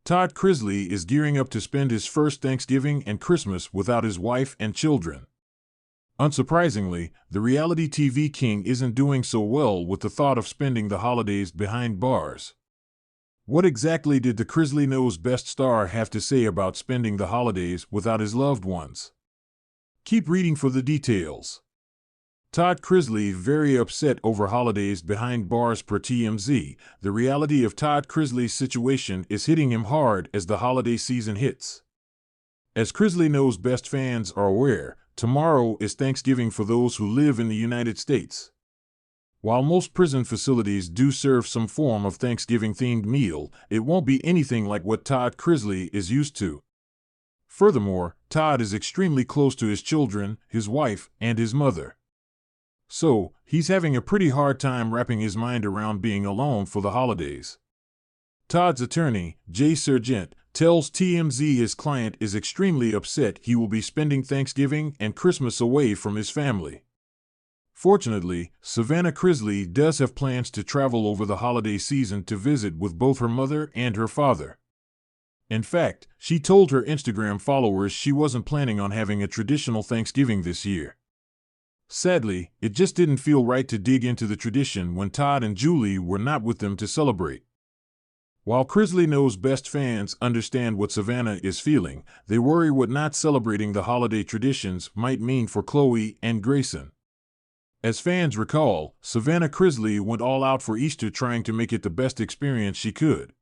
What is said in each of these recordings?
Todd Chrisley is gearing up to spend his first Thanksgiving and Christmas without his wife and children. Unsurprisingly, the reality TV king isn't doing so well with the thought of spending the holidays behind bars. What exactly did the Chrisley Knows Best star have to say about spending the holidays without his loved ones? Keep reading for the details. Todd Chrisley very upset over holidays behind bars per TMZ. The reality of Todd Chrisley's situation is hitting him hard as the holiday season hits. As Chrisley Knows Best fans are aware, tomorrow is Thanksgiving for those who live in the United States. While most prison facilities do serve some form of Thanksgiving-themed meal, it won't be anything like what Todd Chrisley is used to. Furthermore, Todd is extremely close to his children, his wife, and his mother. So, he's having a pretty hard time wrapping his mind around being alone for the holidays. Todd's attorney, Jay Sargent, tells TMZ his client is extremely upset he will be spending Thanksgiving and Christmas away from his family. Fortunately, Savannah Chrisley does have plans to travel over the holiday season to visit with both her mother and her father. In fact, she told her Instagram followers she wasn't planning on having a traditional Thanksgiving this year. Sadly, it just didn't feel right to dig into the tradition when Todd and Julie were not with them to celebrate. While Chrisley Knows Best fans understand what Savannah is feeling, they worry what not celebrating the holiday traditions might mean for Chloe and Grayson. As fans recall, Savannah Chrisley went all out for Easter trying to make it the best experience she could.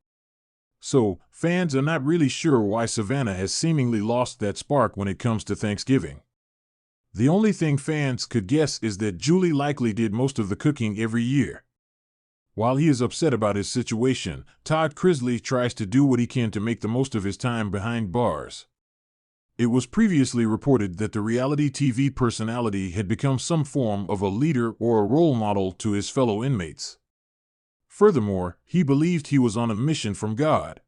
So, fans are not really sure why Savannah has seemingly lost that spark when it comes to Thanksgiving. The only thing fans could guess is that Julie likely did most of the cooking every year. While he is upset about his situation, Todd Chrisley tries to do what he can to make the most of his time behind bars. It was previously reported that the reality TV personality had become some form of a leader or a role model to his fellow inmates. Furthermore, he believed he was on a mission from God.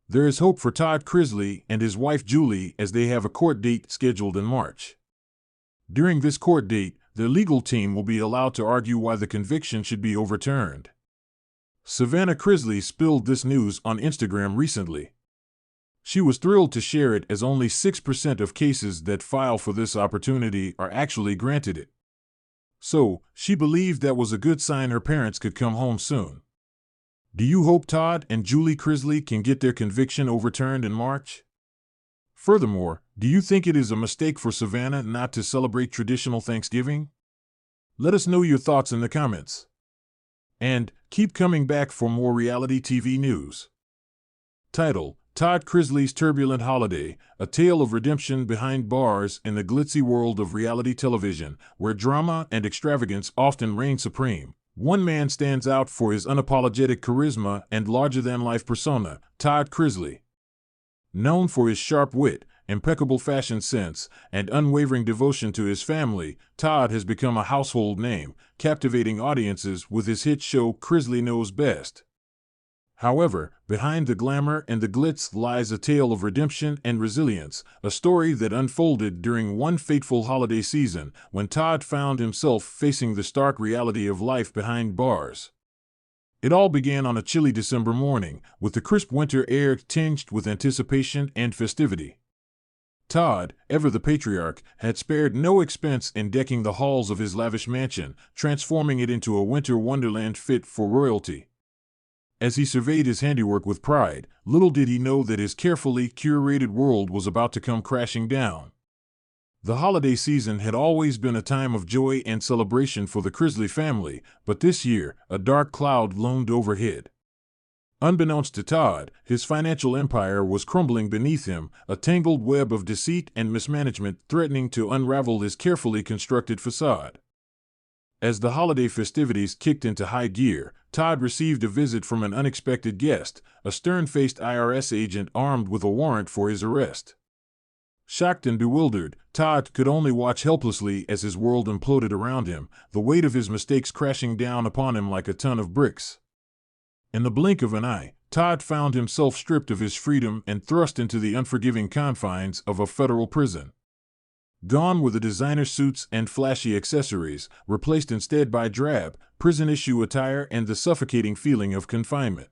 There is hope for Todd Chrisley and his wife Julie as they have a court date scheduled in March. During this court date, their legal team will be allowed to argue why the conviction should be overturned. Savannah Chrisley spilled this news on Instagram recently. She was thrilled to share it as only 6% of cases that file for this opportunity are actually granted it. So, she believed that was a good sign her parents could come home soon. Do you hope Todd and Julie Chrisley can get their conviction overturned in March? Furthermore, do you think it is a mistake for Savannah not to celebrate traditional Thanksgiving? Let us know your thoughts in the comments. And keep coming back for more reality TV news. Title: Todd Chrisley's Turbulent Holiday, a tale of redemption behind bars in the glitzy world of reality television, where drama and extravagance often reign supreme. One man stands out for his unapologetic charisma and larger-than-life persona, Todd Chrisley. Known for his sharp wit, impeccable fashion sense, and unwavering devotion to his family, Todd has become a household name, captivating audiences with his hit show Chrisley Knows Best. However, behind the glamour and the glitz lies a tale of redemption and resilience, a story that unfolded during one fateful holiday season when Todd found himself facing the stark reality of life behind bars. It all began on a chilly December morning, with the crisp winter air tinged with anticipation and festivity. Todd, ever the patriarch, had spared no expense in decking the halls of his lavish mansion, transforming it into a winter wonderland fit for royalty. As he surveyed his handiwork with pride, little did he know that his carefully curated world was about to come crashing down. The holiday season had always been a time of joy and celebration for the Chrisley family, but this year, a dark cloud loomed overhead. Unbeknownst to Todd, his financial empire was crumbling beneath him, a tangled web of deceit and mismanagement threatening to unravel his carefully constructed facade. As the holiday festivities kicked into high gear, Todd received a visit from an unexpected guest, a stern-faced IRS agent armed with a warrant for his arrest. Shocked and bewildered, Todd could only watch helplessly as his world imploded around him, the weight of his mistakes crashing down upon him like a ton of bricks. In the blink of an eye, Todd found himself stripped of his freedom and thrust into the unforgiving confines of a federal prison. Gone were the designer suits and flashy accessories, replaced instead by drab, prison-issue attire and the suffocating feeling of confinement.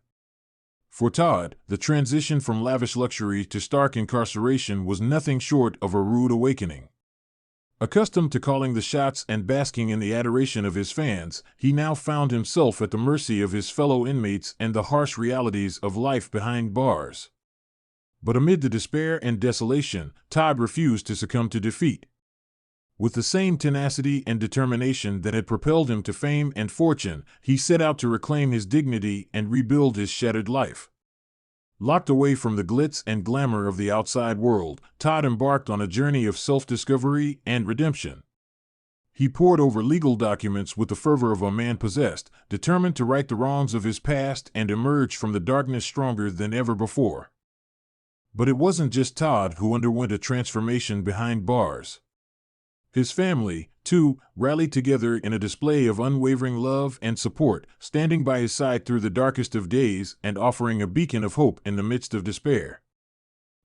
For Todd, the transition from lavish luxury to stark incarceration was nothing short of a rude awakening. Accustomed to calling the shots and basking in the adoration of his fans, he now found himself at the mercy of his fellow inmates and the harsh realities of life behind bars. But amid the despair and desolation, Todd refused to succumb to defeat. With the same tenacity and determination that had propelled him to fame and fortune, he set out to reclaim his dignity and rebuild his shattered life. Locked away from the glitz and glamour of the outside world, Todd embarked on a journey of self-discovery and redemption. He pored over legal documents with the fervor of a man possessed, determined to right the wrongs of his past and emerge from the darkness stronger than ever before. But it wasn't just Todd who underwent a transformation behind bars. His family, too, rallied together in a display of unwavering love and support, standing by his side through the darkest of days and offering a beacon of hope in the midst of despair.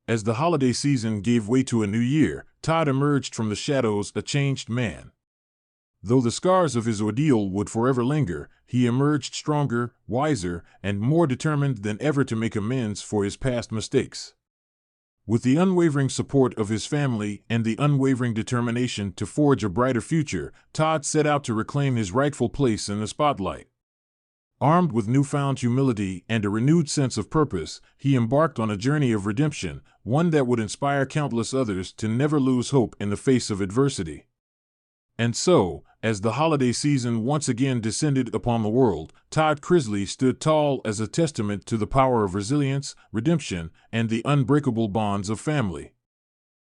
As the holiday season gave way to a new year, Todd emerged from the shadows a changed man. Though the scars of his ordeal would forever linger, he emerged stronger, wiser, and more determined than ever to make amends for his past mistakes. With the unwavering support of his family and the unwavering determination to forge a brighter future, Todd set out to reclaim his rightful place in the spotlight. Armed with newfound humility and a renewed sense of purpose, he embarked on a journey of redemption, one that would inspire countless others to never lose hope in the face of adversity. And so, as the holiday season once again descended upon the world, Todd Chrisley stood tall as a testament to the power of resilience, redemption, and the unbreakable bonds of family.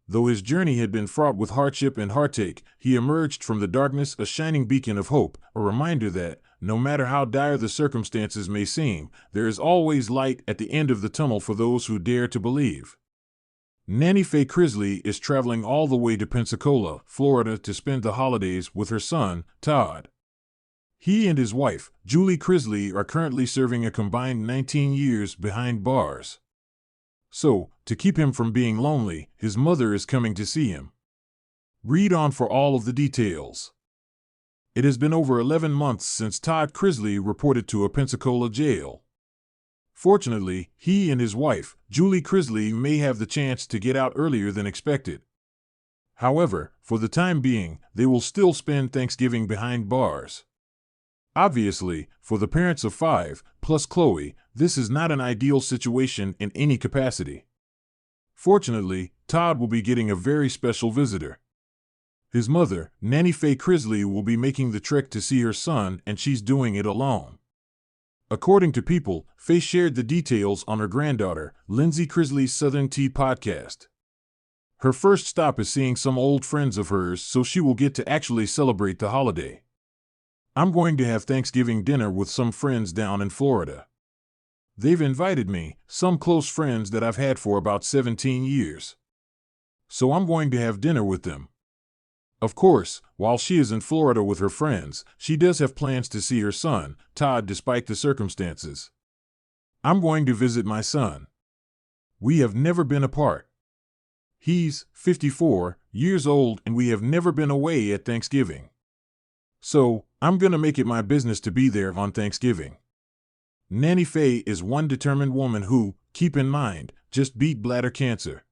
Though his journey had been fraught with hardship and heartache, he emerged from the darkness a shining beacon of hope, a reminder that, no matter how dire the circumstances may seem, there is always light at the end of the tunnel for those who dare to believe. Nanny Faye Chrisley is traveling all the way to Pensacola, Florida to spend the holidays with her son, Todd. He and his wife, Julie Chrisley, are currently serving a combined 19 years behind bars. So, to keep him from being lonely, his mother is coming to see him. Read on for all of the details. It has been over 11 months since Todd Chrisley reported to a Pensacola jail. Fortunately, he and his wife, Julie Chrisley, may have the chance to get out earlier than expected. However, for the time being, they will still spend Thanksgiving behind bars. Obviously, for the parents of 5, plus Chloe, this is not an ideal situation in any capacity. Fortunately, Todd will be getting a very special visitor. His mother, Nanny Faye Chrisley, will be making the trek to see her son, and she's doing it alone. According to People, Faye shared the details on her granddaughter, Lindsay Chrisley's Southern Tea podcast. Her first stop is seeing some old friends of hers, so she will get to actually celebrate the holiday. I'm going to have Thanksgiving dinner with some friends down in Florida. They've invited me, some close friends that I've had for about 17 years. So I'm going to have dinner with them. Of course, while she is in Florida with her friends, she does have plans to see her son, Todd, despite the circumstances. I'm going to visit my son. We have never been apart. He's 54 years old and we have never been away at Thanksgiving. So, I'm going to make it my business to be there on Thanksgiving. Nanny Faye is one determined woman who, keep in mind, just beat bladder cancer.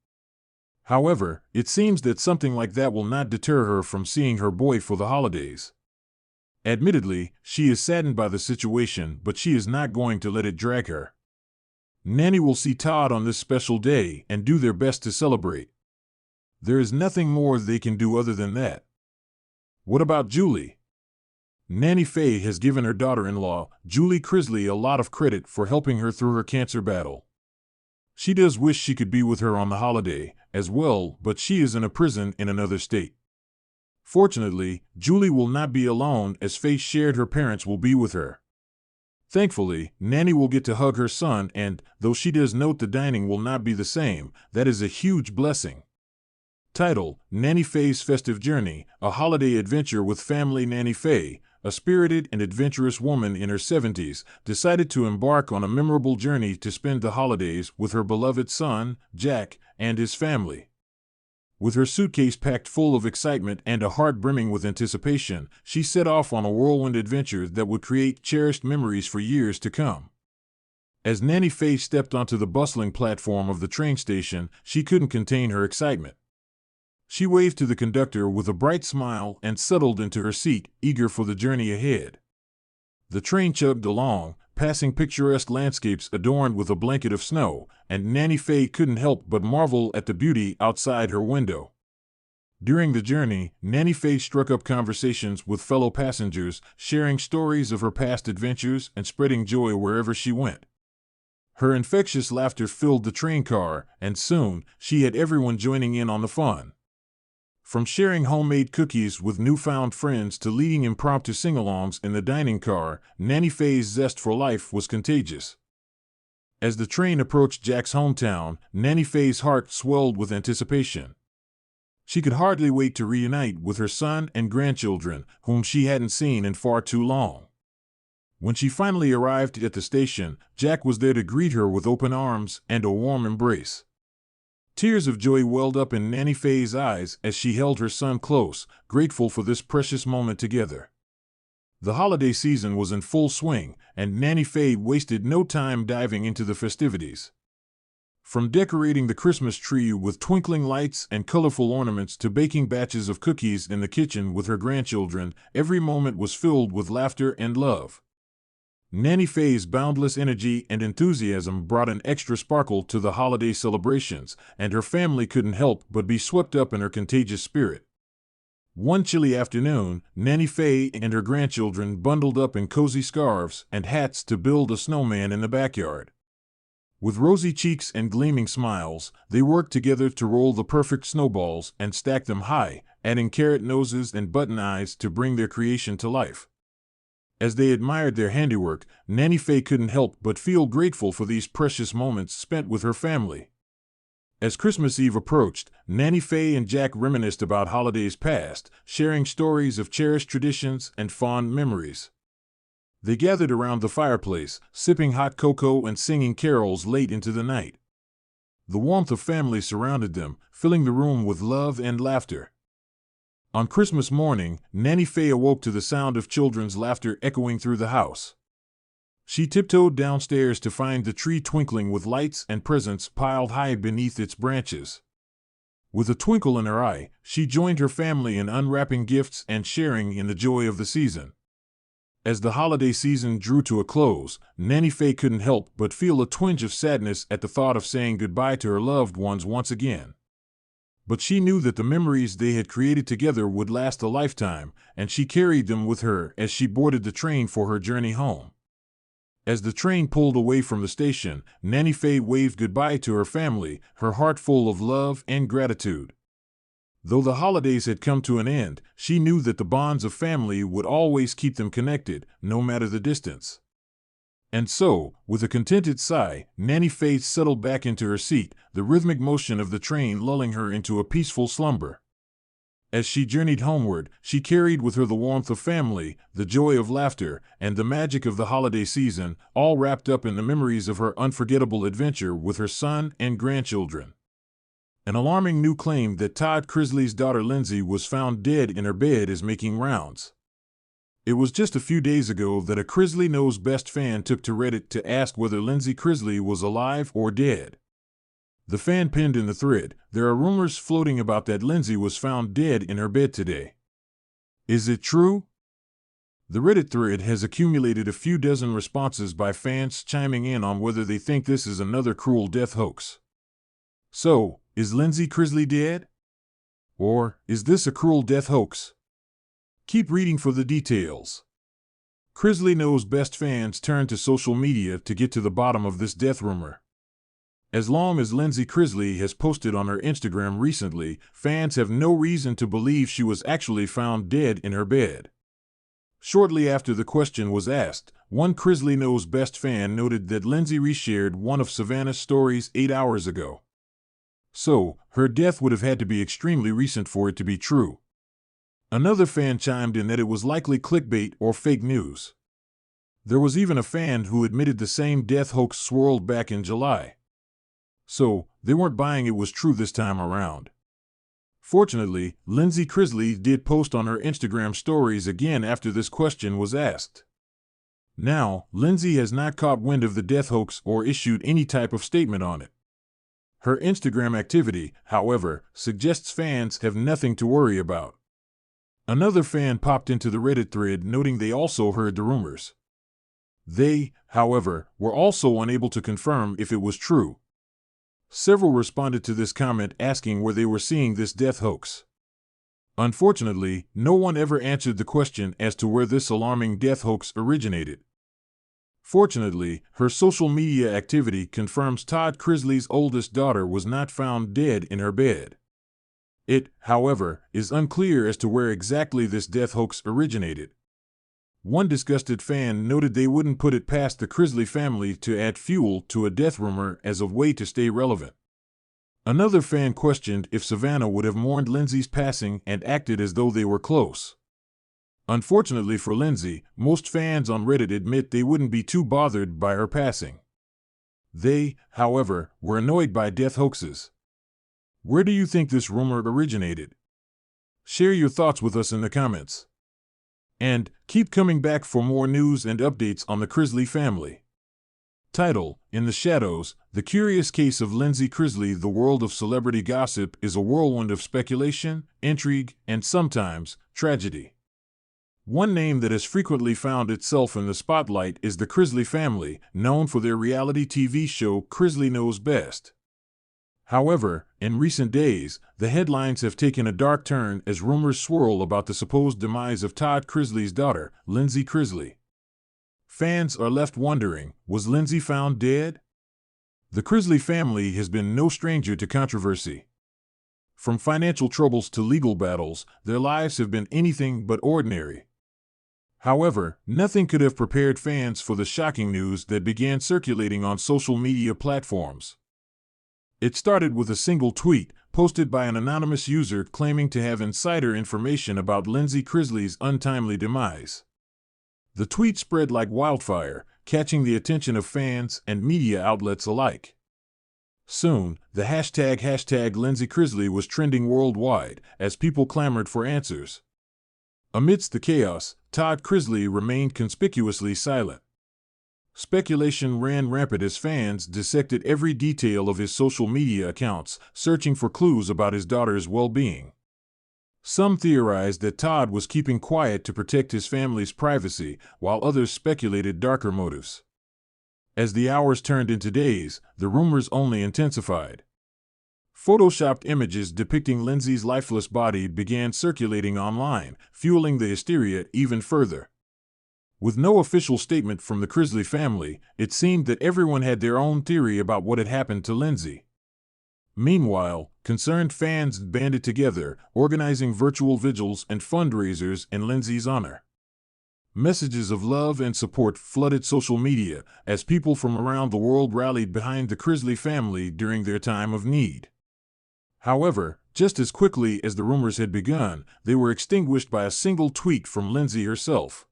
However, it seems that something like that will not deter her from seeing her boy for the holidays. Admittedly, she is saddened by the situation, but she is not going to let it drag her. Nanny will see Todd on this special day and do their best to celebrate. There is nothing more they can do other than that. What about Julie? Nanny Faye has given her daughter-in-law, Julie Chrisley, a lot of credit for helping her through her cancer battle. She does wish she could be with her on the holiday as well, but she is in a prison in another state. Fortunately, Julie will not be alone, as Faye shared her parents will be with her. Thankfully, Nanny will get to hug her son, and, though she does note the dining will not be the same, that is a huge blessing. Title: Nanny Faye's Festive Journey, a holiday adventure with family. Nanny Faye, a spirited and adventurous woman in her 70s, decided to embark on a memorable journey to spend the holidays with her beloved son, Jack, and his family. With her suitcase packed full of excitement and a heart brimming with anticipation, she set off on a whirlwind adventure that would create cherished memories for years to come. As Nanny Faye stepped onto the bustling platform of the train station, she couldn't contain her excitement. She waved to the conductor with a bright smile and settled into her seat, eager for the journey ahead. The train chugged along, passing picturesque landscapes adorned with a blanket of snow, and Nanny Faye couldn't help but marvel at the beauty outside her window. During the journey, Nanny Faye struck up conversations with fellow passengers, sharing stories of her past adventures and spreading joy wherever she went. Her infectious laughter filled the train car, and soon, she had everyone joining in on the fun. From sharing homemade cookies with newfound friends to leading impromptu sing-alongs in the dining car, Nanny Faye's zest for life was contagious. As the train approached Jack's hometown, Nanny Faye's heart swelled with anticipation. She could hardly wait to reunite with her son and grandchildren, whom she hadn't seen in far too long. When she finally arrived at the station, Jack was there to greet her with open arms and a warm embrace. Tears of joy welled up in Nanny Faye's eyes as she held her son close, grateful for this precious moment together. The holiday season was in full swing, and Nanny Faye wasted no time diving into the festivities. From decorating the Christmas tree with twinkling lights and colorful ornaments to baking batches of cookies in the kitchen with her grandchildren, every moment was filled with laughter and love. Nanny Faye's boundless energy and enthusiasm brought an extra sparkle to the holiday celebrations, and her family couldn't help but be swept up in her contagious spirit. One chilly afternoon, Nanny Faye and her grandchildren bundled up in cozy scarves and hats to build a snowman in the backyard. With rosy cheeks and gleaming smiles, they worked together to roll the perfect snowballs and stack them high, adding carrot noses and button eyes to bring their creation to life. As they admired their handiwork, Nanny Faye couldn't help but feel grateful for these precious moments spent with her family. As Christmas Eve approached, Nanny Faye and Jack reminisced about holidays past, sharing stories of cherished traditions and fond memories. They gathered around the fireplace, sipping hot cocoa and singing carols late into the night. The warmth of family surrounded them, filling the room with love and laughter. On Christmas morning, Nanny Faye awoke to the sound of children's laughter echoing through the house. She tiptoed downstairs to find the tree twinkling with lights and presents piled high beneath its branches. With a twinkle in her eye, she joined her family in unwrapping gifts and sharing in the joy of the season. As the holiday season drew to a close, Nanny Faye couldn't help but feel a twinge of sadness at the thought of saying goodbye to her loved ones once again. But she knew that the memories they had created together would last a lifetime, and she carried them with her as she boarded the train for her journey home. As the train pulled away from the station, Nanny Faye waved goodbye to her family, her heart full of love and gratitude. Though the holidays had come to an end, she knew that the bonds of family would always keep them connected, no matter the distance. And so, with a contented sigh, Nanny Faye settled back into her seat, the rhythmic motion of the train lulling her into a peaceful slumber. As she journeyed homeward, she carried with her the warmth of family, the joy of laughter, and the magic of the holiday season, all wrapped up in the memories of her unforgettable adventure with her son and grandchildren. An alarming new claim that Todd Chrisley's daughter Lindsay was found dead in her bed is making rounds. It was just a few days ago that a Chrisley Knows Best fan took to Reddit to ask whether Lindsay Chrisley was alive or dead. The fan penned in the thread, "There are rumors floating about that Lindsay was found dead in her bed today. Is it true?" The Reddit thread has accumulated a few dozen responses by fans chiming in on whether they think this is another cruel death hoax. So, is Lindsay Chrisley dead? Or, is this a cruel death hoax? Keep reading for the details. Chrisley Knows Best fans turned to social media to get to the bottom of this death rumor. As long as Lindsay Chrisley has posted on her Instagram recently, fans have no reason to believe she was actually found dead in her bed. Shortly after the question was asked, one Chrisley Knows Best fan noted that Lindsay reshared one of Savannah's stories 8 hours ago. So, her death would have had to be extremely recent for it to be true. Another fan chimed in that it was likely clickbait or fake news. There was even a fan who admitted the same death hoax swirled back in July. So, they weren't buying it was true this time around. Fortunately, Lindsay Chrisley did post on her Instagram stories again after this question was asked. Now, Lindsay has not caught wind of the death hoax or issued any type of statement on it. Her Instagram activity, however, suggests fans have nothing to worry about. Another fan popped into the Reddit thread noting they also heard the rumors. They, however, were also unable to confirm if it was true. Several responded to this comment asking where they were seeing this death hoax. Unfortunately, no one ever answered the question as to where this alarming death hoax originated. Fortunately, her social media activity confirms Todd Chrisley's oldest daughter was not found dead in her bed. It, however, is unclear as to where exactly this death hoax originated. One disgusted fan noted they wouldn't put it past the Chrisley family to add fuel to a death rumor as a way to stay relevant. Another fan questioned if Savannah would have mourned Lindsay's passing and acted as though they were close. Unfortunately for Lindsay, most fans on Reddit admit they wouldn't be too bothered by her passing. They, however, were annoyed by death hoaxes. Where do you think this rumor originated? Share your thoughts with us in the comments. And keep coming back for more news and updates on the Chrisley family. Title: In the Shadows, The Curious Case of Lindsay Chrisley. The world of celebrity gossip is a whirlwind of speculation, intrigue, and sometimes tragedy. One name that has frequently found itself in the spotlight is the Chrisley family, known for their reality TV show Chrisley Knows Best. However, in recent days, the headlines have taken a dark turn as rumors swirl about the supposed demise of Todd Chrisley's daughter, Lindsay Chrisley. Fans are left wondering, was Lindsay found dead? The Chrisley family has been no stranger to controversy. From financial troubles to legal battles, their lives have been anything but ordinary. However, nothing could have prepared fans for the shocking news that began circulating on social media platforms. It started with a single tweet, posted by an anonymous user claiming to have insider information about Lindsay Chrisley's untimely demise. The tweet spread like wildfire, catching the attention of fans and media outlets alike. Soon, the hashtag Lindsay Chrisley was trending worldwide, as people clamored for answers. Amidst the chaos, Todd Chrisley remained conspicuously silent. Speculation ran rampant as fans dissected every detail of his social media accounts, searching for clues about his daughter's well-being. Some theorized that Todd was keeping quiet to protect his family's privacy, while others speculated darker motives. As the hours turned into days, the rumors only intensified. Photoshopped images depicting Lindsay's lifeless body began circulating online, fueling the hysteria even further. With no official statement from the Chrisley family, it seemed that everyone had their own theory about what had happened to Lindsay. Meanwhile, concerned fans banded together, organizing virtual vigils and fundraisers in Lindsay's honor. Messages of love and support flooded social media as people from around the world rallied behind the Chrisley family during their time of need. However, just as quickly as the rumors had begun, they were extinguished by a single tweet from Lindsay herself.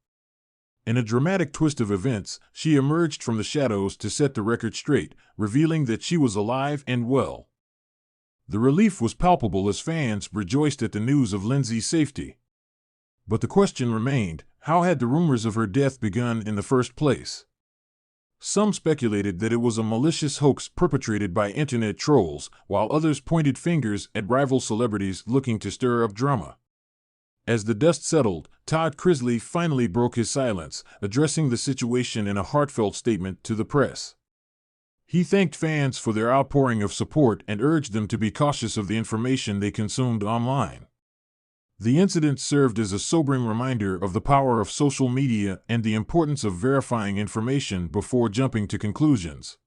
In a dramatic twist of events, she emerged from the shadows to set the record straight, revealing that she was alive and well. The relief was palpable as fans rejoiced at the news of Lindsay's safety. But the question remained, how had the rumors of her death begun in the first place? Some speculated that it was a malicious hoax perpetrated by internet trolls, while others pointed fingers at rival celebrities looking to stir up drama. As the dust settled, Todd Chrisley finally broke his silence, addressing the situation in a heartfelt statement to the press. He thanked fans for their outpouring of support and urged them to be cautious of the information they consumed online. The incident served as a sobering reminder of the power of social media and the importance of verifying information before jumping to conclusions.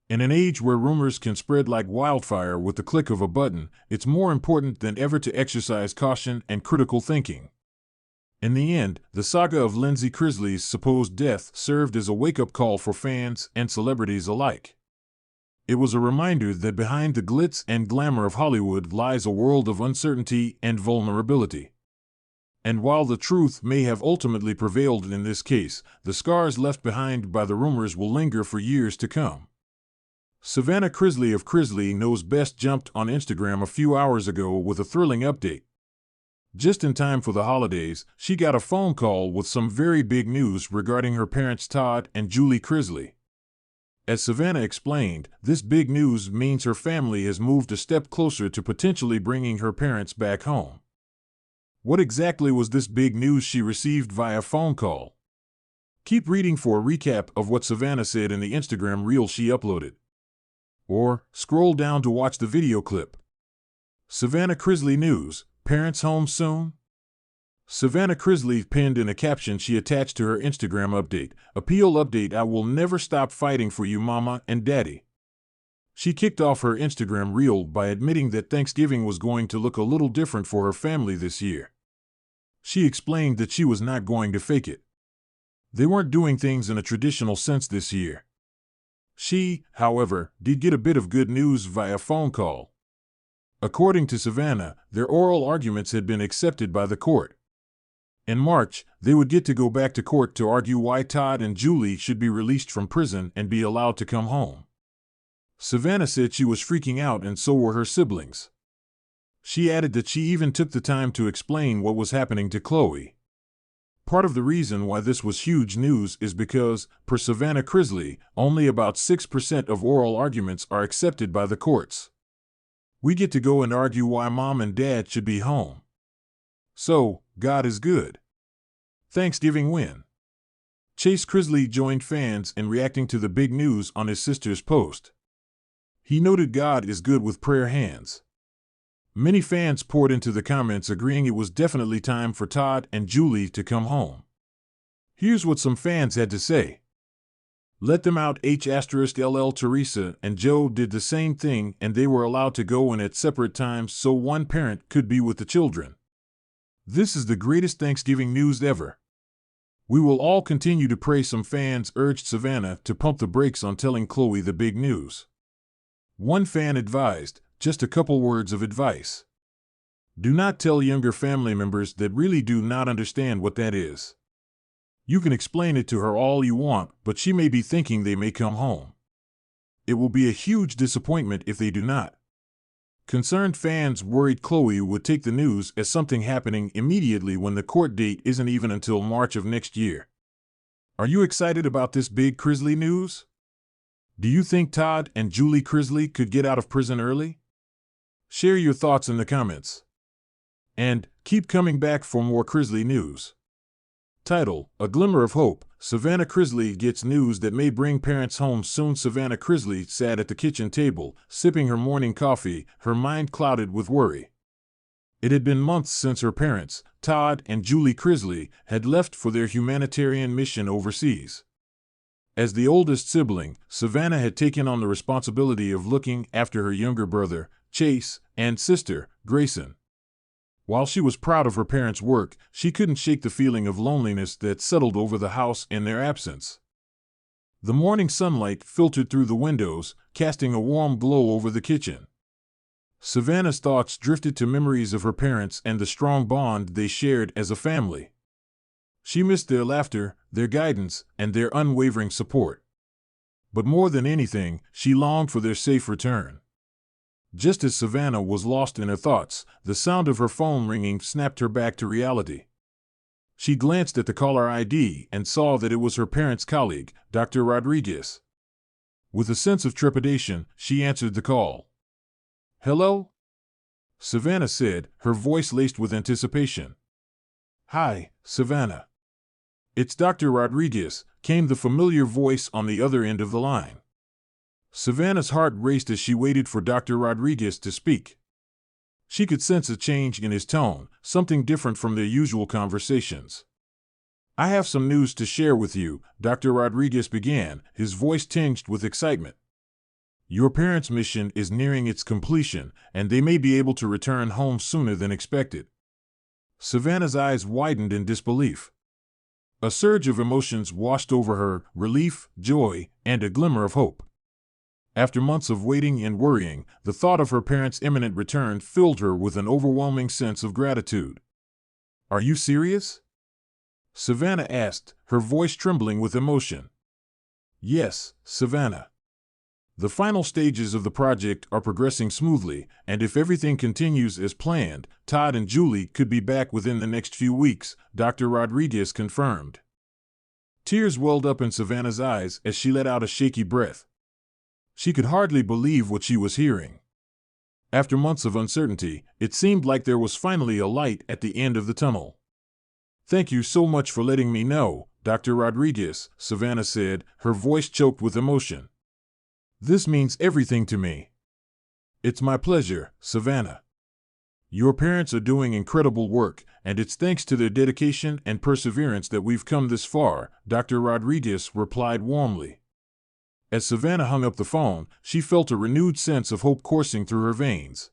In an age where rumors can spread like wildfire with the click of a button, it's more important than ever to exercise caution and critical thinking. In the end, the saga of Lindsay Chrisley's supposed death served as a wake-up call for fans and celebrities alike. It was a reminder that behind the glitz and glamour of Hollywood lies a world of uncertainty and vulnerability. And while the truth may have ultimately prevailed in this case, the scars left behind by the rumors will linger for years to come. Savannah Chrisley of Chrisley Knows Best jumped on Instagram a few hours ago with a thrilling update. Just in time for the holidays, she got a phone call with some very big news regarding her parents Todd and Julie Chrisley. As Savannah explained, this big news means her family has moved a step closer to potentially bringing her parents back home. What exactly was this big news she received via phone call? Keep reading for a recap of what Savannah said in the Instagram reel she uploaded. Or scroll down to watch the video clip. Savannah Chrisley News, Parents Home Soon? Savannah Chrisley pinned in a caption she attached to her Instagram update, "Appeal update, I will never stop fighting for you, Mama and Daddy." She kicked off her Instagram reel by admitting that Thanksgiving was going to look a little different for her family this year. She explained that she was not going to fake it. They weren't doing things in a traditional sense this year. She, however, did get a bit of good news via phone call. According to Savannah, their oral arguments had been accepted by the court. In March, they would get to go back to court to argue why Todd and Julie should be released from prison and be allowed to come home. Savannah said she was freaking out and so were her siblings. She added that she even took the time to explain what was happening to Chloe. Part of the reason why this was huge news is because, per Savannah Chrisley, only about 6% of oral arguments are accepted by the courts. We get to go and argue why Mom and Dad should be home. So, God is good. Thanksgiving win. Chase Chrisley joined fans in reacting to the big news on his sister's post. He noted God is good with prayer hands. Many fans poured into the comments agreeing it was definitely time for Todd and Julie to come home. Here's what some fans had to say. Let them out. H*LL Teresa and Joe did the same thing and they were allowed to go in at separate times so one parent could be with the children. This is the greatest Thanksgiving news ever. We will all continue to pray. Some fans urged Savannah to pump the brakes on telling Chloe the big news. One fan advised, just a couple words of advice. Do not tell younger family members that really do not understand what that is. You can explain it to her all you want, but she may be thinking they may come home. It will be a huge disappointment if they do not. Concerned fans worried Chloe would take the news as something happening immediately when the court date isn't even until March of next year. Are you excited about this big Chrisley news? Do you think Todd and Julie Chrisley could get out of prison early? Share your thoughts in the comments. And keep coming back for more Chrisley news. Title: A Glimmer of Hope. Savannah Chrisley gets news that may bring parents home soon. Savannah Chrisley sat at the kitchen table, sipping her morning coffee, her mind clouded with worry. It had been months since her parents, Todd and Julie Chrisley, had left for their humanitarian mission overseas. As the oldest sibling, Savannah had taken on the responsibility of looking after her younger brother, Chase, and sister, Grayson. While she was proud of her parents' work, she couldn't shake the feeling of loneliness that settled over the house in their absence. The morning sunlight filtered through the windows, casting a warm glow over the kitchen. Savannah's thoughts drifted to memories of her parents and the strong bond they shared as a family. She missed their laughter, their guidance, and their unwavering support. But more than anything, she longed for their safe return. Just as Savannah was lost in her thoughts, the sound of her phone ringing snapped her back to reality. She glanced at the caller ID and saw that it was her parents' colleague, Dr. Rodriguez. With a sense of trepidation, she answered the call. "Hello?" Savannah said, her voice laced with anticipation. "Hi, Savannah. It's Dr. Rodriguez," came the familiar voice on the other end of the line. Savannah's heart raced as she waited for Dr. Rodriguez to speak. She could sense a change in his tone, something different from their usual conversations. "I have some news to share with you," Dr. Rodriguez began, his voice tinged with excitement. "Your parents' mission is nearing its completion, and they may be able to return home sooner than expected." Savannah's eyes widened in disbelief. A surge of emotions washed over her, relief, joy, and a glimmer of hope. After months of waiting and worrying, the thought of her parents' imminent return filled her with an overwhelming sense of gratitude. "Are you serious?" Savannah asked, her voice trembling with emotion. "Yes, Savannah. The final stages of the project are progressing smoothly, and if everything continues as planned, Todd and Julie could be back within the next few weeks, Dr. Rodriguez confirmed. Tears welled up in Savannah's eyes as she let out a shaky breath. She could hardly believe what she was hearing. After months of uncertainty, it seemed like there was finally a light at the end of the tunnel. "Thank you so much for letting me know, Dr. Rodriguez," Savannah said, her voice choked with emotion. "This means everything to me." "It's my pleasure, Savannah. Your parents are doing incredible work, and it's thanks to their dedication and perseverance that we've come this far," Dr. Rodriguez replied warmly. As Savannah hung up the phone, she felt a renewed sense of hope coursing through her veins.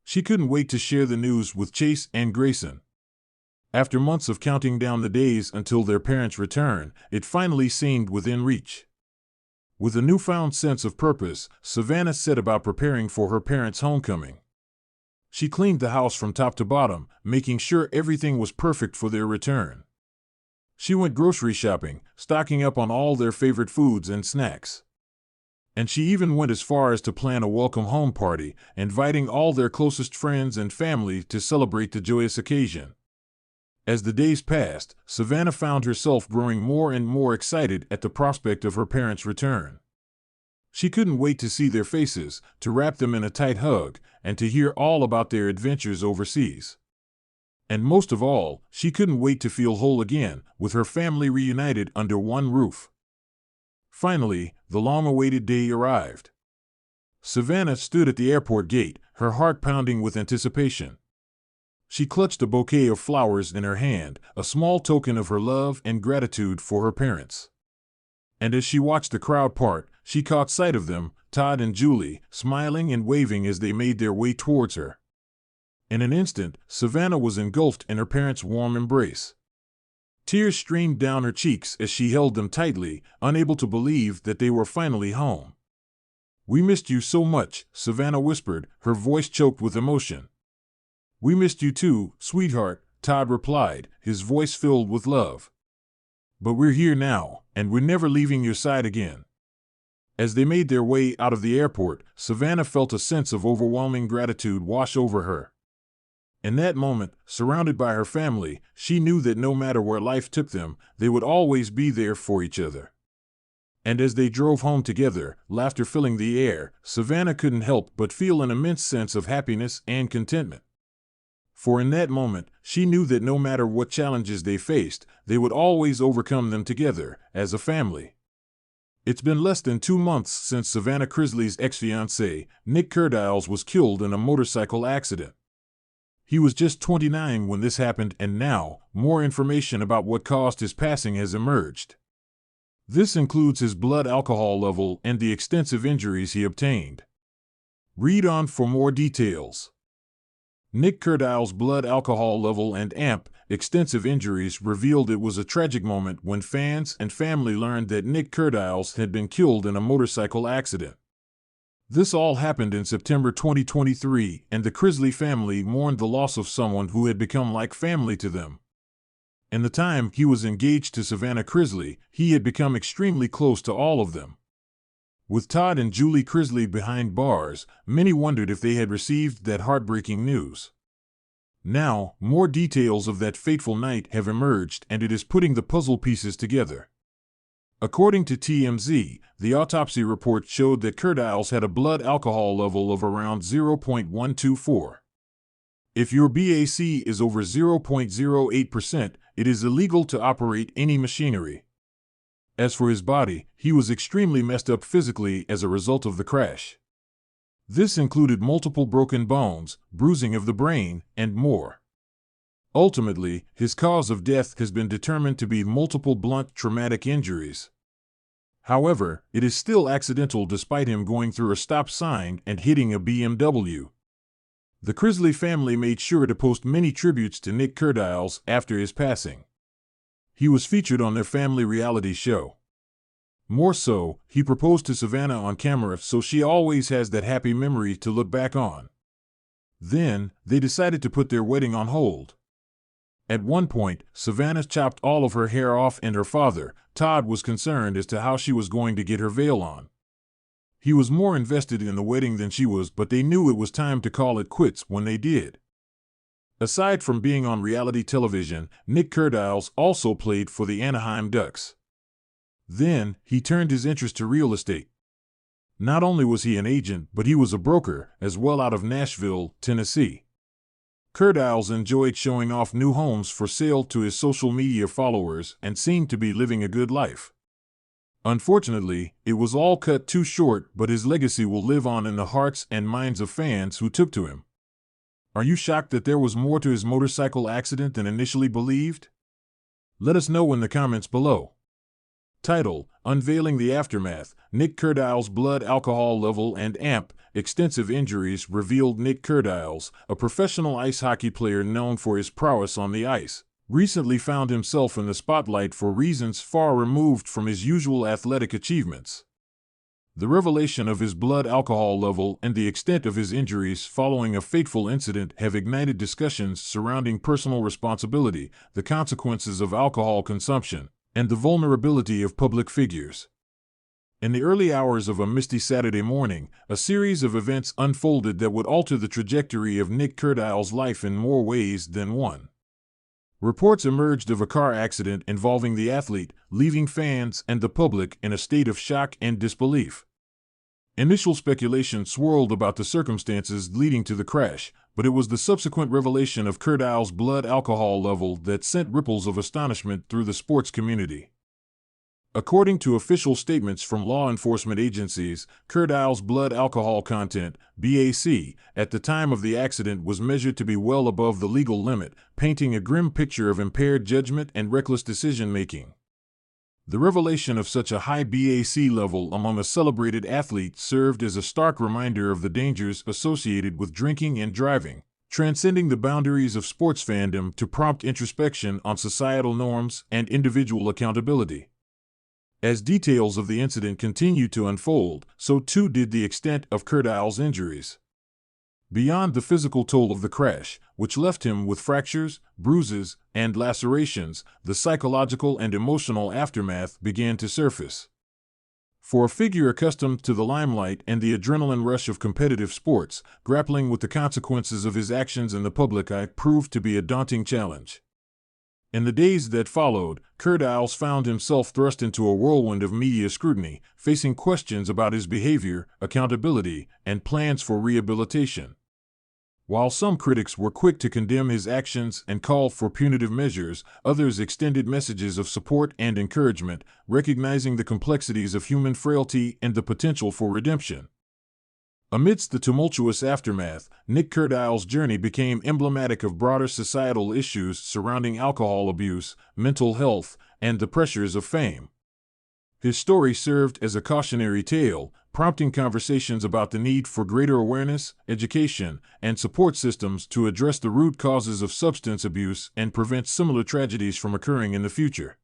She couldn't wait to share the news with Chase and Grayson. After months of counting down the days until their parents' return, it finally seemed within reach. With a newfound sense of purpose, Savannah set about preparing for her parents' homecoming. She cleaned the house from top to bottom, making sure everything was perfect for their return. She went grocery shopping, stocking up on all their favorite foods and snacks. And she even went as far as to plan a welcome home party, inviting all their closest friends and family to celebrate the joyous occasion. As the days passed, Savannah found herself growing more and more excited at the prospect of her parents' return. She couldn't wait to see their faces, to wrap them in a tight hug, and to hear all about their adventures overseas. And most of all, she couldn't wait to feel whole again, with her family reunited under one roof. Finally, the long-awaited day arrived. Savannah stood at the airport gate, her heart pounding with anticipation. She clutched a bouquet of flowers in her hand, a small token of her love and gratitude for her parents. And as she watched the crowd part, she caught sight of them, Todd and Julie, smiling and waving as they made their way towards her. In an instant, Savannah was engulfed in her parents' warm embrace. Tears streamed down her cheeks as she held them tightly, unable to believe that they were finally home. "We missed you so much," Savannah whispered, her voice choked with emotion. "We missed you too, sweetheart," Todd replied, his voice filled with love. "But we're here now, and we're never leaving your side again." As they made their way out of the airport, Savannah felt a sense of overwhelming gratitude wash over her. In that moment, surrounded by her family, she knew that no matter where life took them, they would always be there for each other. And as they drove home together, laughter filling the air, Savannah couldn't help but feel an immense sense of happiness and contentment. For in that moment, she knew that no matter what challenges they faced, they would always overcome them together, as a family. It's been less than 2 months since Savannah Chrisley's ex-fiancé, Nick Curdiles, was killed in a motorcycle accident. He was just 29 when this happened, and now, more information about what caused his passing has emerged. This includes his blood alcohol level and the extensive injuries he obtained. Read on for more details. Nick Curdiles' blood alcohol level and extensive injuries revealed it was a tragic moment when fans and family learned that Nick Curdiles had been killed in a motorcycle accident. This all happened in September 2023, and the Chrisley family mourned the loss of someone who had become like family to them. In the time he was engaged to Savannah Chrisley, he had become extremely close to all of them. With Todd and Julie Chrisley behind bars, many wondered if they had received that heartbreaking news. Now, more details of that fateful night have emerged, and it is putting the puzzle pieces together. According to TMZ, the autopsy report showed that Curdiles had a blood alcohol level of around 0.124. If your BAC is over 0.08%, it is illegal to operate any machinery. As for his body, he was extremely messed up physically as a result of the crash. This included multiple broken bones, bruising of the brain, and more. Ultimately, his cause of death has been determined to be multiple blunt traumatic injuries. However, it is still accidental despite him going through a stop sign and hitting a BMW. The Chrisley family made sure to post many tributes to Nick Curdiles after his passing. He was featured on their family reality show. More so, he proposed to Savannah on camera, so she always has that happy memory to look back on. Then, they decided to put their wedding on hold. At one point, Savannah chopped all of her hair off, and her father, Todd, was concerned as to how she was going to get her veil on. He was more invested in the wedding than she was, but they knew it was time to call it quits when they did. Aside from being on reality television, Nick Kerdiles also played for the Anaheim Ducks. Then, he turned his interest to real estate. Not only was he an agent, but he was a broker as well out of Nashville, Tennessee. Kerdiles enjoyed showing off new homes for sale to his social media followers and seemed to be living a good life. Unfortunately, it was all cut too short, but his legacy will live on in the hearts and minds of fans who took to him. Are you shocked that there was more to his motorcycle accident than initially believed? Let us know in the comments below. Title: Unveiling the Aftermath, Nick Kerdiles' Blood Alcohol Level and AMP, Extensive Injuries revealed. Nick Kerdiles, a professional ice hockey player known for his prowess on the ice, recently found himself in the spotlight for reasons far removed from his usual athletic achievements. The revelation of his blood alcohol level and the extent of his injuries following a fateful incident have ignited discussions surrounding personal responsibility, the consequences of alcohol consumption, and the vulnerability of public figures. In the early hours of a misty Saturday morning, a series of events unfolded that would alter the trajectory of Nick Kerdiles' life in more ways than one. Reports emerged of a car accident involving the athlete, leaving fans and the public in a state of shock and disbelief. Initial speculation swirled about the circumstances leading to the crash, but it was the subsequent revelation of Kerdiles' blood alcohol level that sent ripples of astonishment through the sports community. According to official statements from law enforcement agencies, Kerdiles' blood alcohol content, BAC, at the time of the accident was measured to be well above the legal limit, painting a grim picture of impaired judgment and reckless decision-making. The revelation of such a high BAC level among a celebrated athlete served as a stark reminder of the dangers associated with drinking and driving, transcending the boundaries of sports fandom to prompt introspection on societal norms and individual accountability. As details of the incident continued to unfold, so too did the extent of Kerdiles' injuries. Beyond the physical toll of the crash, which left him with fractures, bruises, and lacerations, the psychological and emotional aftermath began to surface. For a figure accustomed to the limelight and the adrenaline rush of competitive sports, grappling with the consequences of his actions in the public eye proved to be a daunting challenge. In the days that followed, Kerdiles found himself thrust into a whirlwind of media scrutiny, facing questions about his behavior, accountability, and plans for rehabilitation. While some critics were quick to condemn his actions and call for punitive measures, others extended messages of support and encouragement, recognizing the complexities of human frailty and the potential for redemption. Amidst the tumultuous aftermath, Nick Kerdiles' journey became emblematic of broader societal issues surrounding alcohol abuse, mental health, and the pressures of fame. His story served as a cautionary tale, prompting conversations about the need for greater awareness, education, and support systems to address the root causes of substance abuse and prevent similar tragedies from occurring in the future.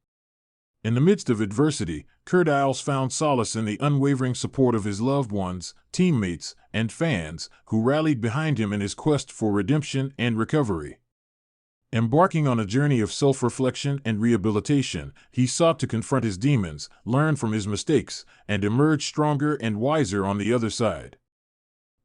In the midst of adversity, Kerdiles found solace in the unwavering support of his loved ones, teammates, and fans, who rallied behind him in his quest for redemption and recovery. Embarking on a journey of self-reflection and rehabilitation, he sought to confront his demons, learn from his mistakes, and emerge stronger and wiser on the other side.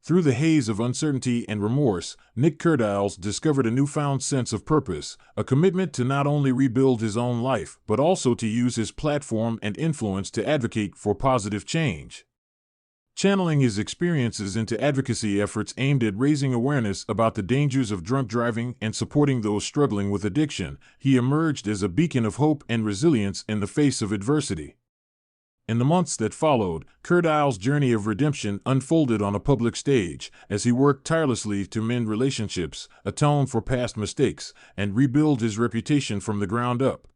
Through the haze of uncertainty and remorse, Nick Kerdiles discovered a newfound sense of purpose, a commitment to not only rebuild his own life, but also to use his platform and influence to advocate for positive change. Channeling his experiences into advocacy efforts aimed at raising awareness about the dangers of drunk driving and supporting those struggling with addiction, he emerged as a beacon of hope and resilience in the face of adversity. In the months that followed, Kerdiles' journey of redemption unfolded on a public stage as he worked tirelessly to mend relationships, atone for past mistakes, and rebuild his reputation from the ground up.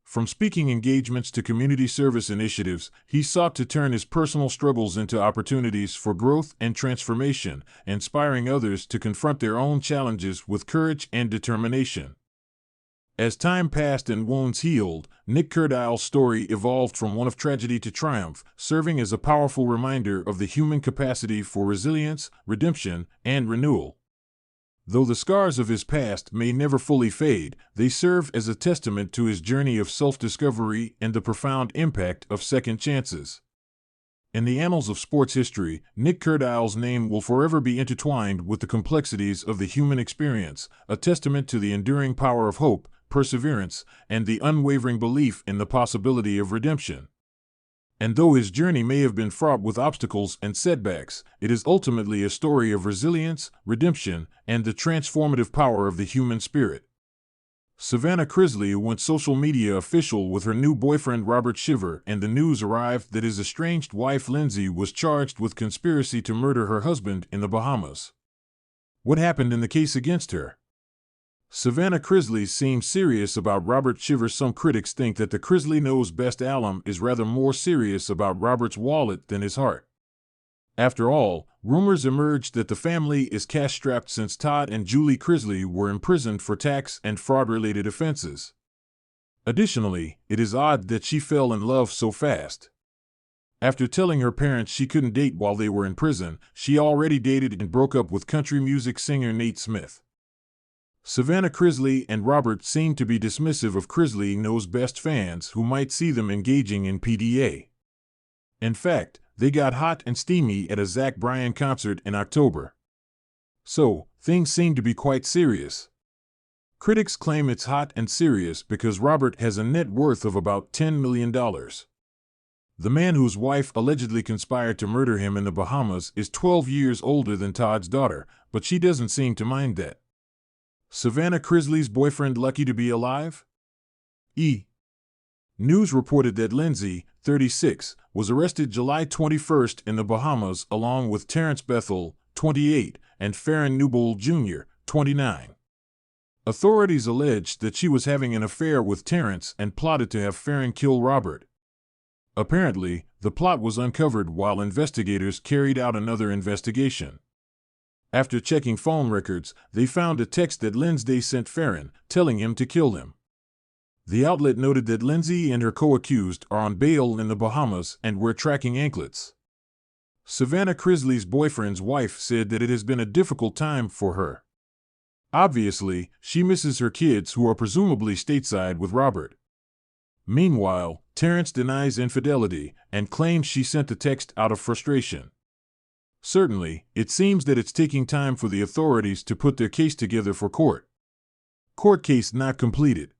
From speaking engagements to community service initiatives, he sought to turn his personal struggles into opportunities for growth and transformation, inspiring others to confront their own challenges with courage and determination. As time passed and wounds healed, Nick Kerdiles' story evolved from one of tragedy to triumph, serving as a powerful reminder of the human capacity for resilience, redemption, and renewal. Though the scars of his past may never fully fade, they serve as a testament to his journey of self-discovery and the profound impact of second chances. In the annals of sports history, Nick Curdile's name will forever be intertwined with the complexities of the human experience, a testament to the enduring power of hope, perseverance, and the unwavering belief in the possibility of redemption. And though his journey may have been fraught with obstacles and setbacks, it is ultimately a story of resilience, redemption, and the transformative power of the human spirit. Savannah Chrisley went social media official with her new boyfriend Robert Shiver, and the news arrived that his estranged wife Lindsay was charged with conspiracy to murder her husband in the Bahamas. What happened in the case against her? Savannah Chrisley seems serious about Robert Shiver. Some critics think that the Chrisley Knows Best alum is rather more serious about Robert's wallet than his heart. After all, rumors emerged that the family is cash-strapped since Todd and Julie Chrisley were imprisoned for tax and fraud-related offenses. Additionally, it is odd that she fell in love so fast. After telling her parents she couldn't date while they were in prison, she already dated and broke up with country music singer Nate Smith. Savannah Chrisley and Robert seem to be dismissive of Chrisley Knows Best fans who might see them engaging in PDA. In fact, they got hot and steamy at a Zach Bryan concert in October. So, things seem to be quite serious. Critics claim it's hot and serious because Robert has a net worth of about $10 million. The man whose wife allegedly conspired to murder him in the Bahamas is 12 years older than Todd's daughter, but she doesn't seem to mind that. Savannah Chrisley's boyfriend lucky to be alive? News reported that Lindsay, 36, was arrested July 21 in the Bahamas along with Terrence Bethel, 28, and Farron Newbold Jr., 29. Authorities alleged that she was having an affair with Terrence and plotted to have Farron kill Robert. Apparently, the plot was uncovered while investigators carried out another investigation. After checking phone records, they found a text that Lindsay sent Farron, telling him to kill him. The outlet noted that Lindsay and her co-accused are on bail in the Bahamas and wear tracking anklets. Savannah Chrisley's boyfriend's wife said that it has been a difficult time for her. Obviously, she misses her kids who are presumably stateside with Robert. Meanwhile, Terrence denies infidelity and claims she sent the text out of frustration. Certainly, it seems that it's taking time for the authorities to put their case together for court. Court case not completed.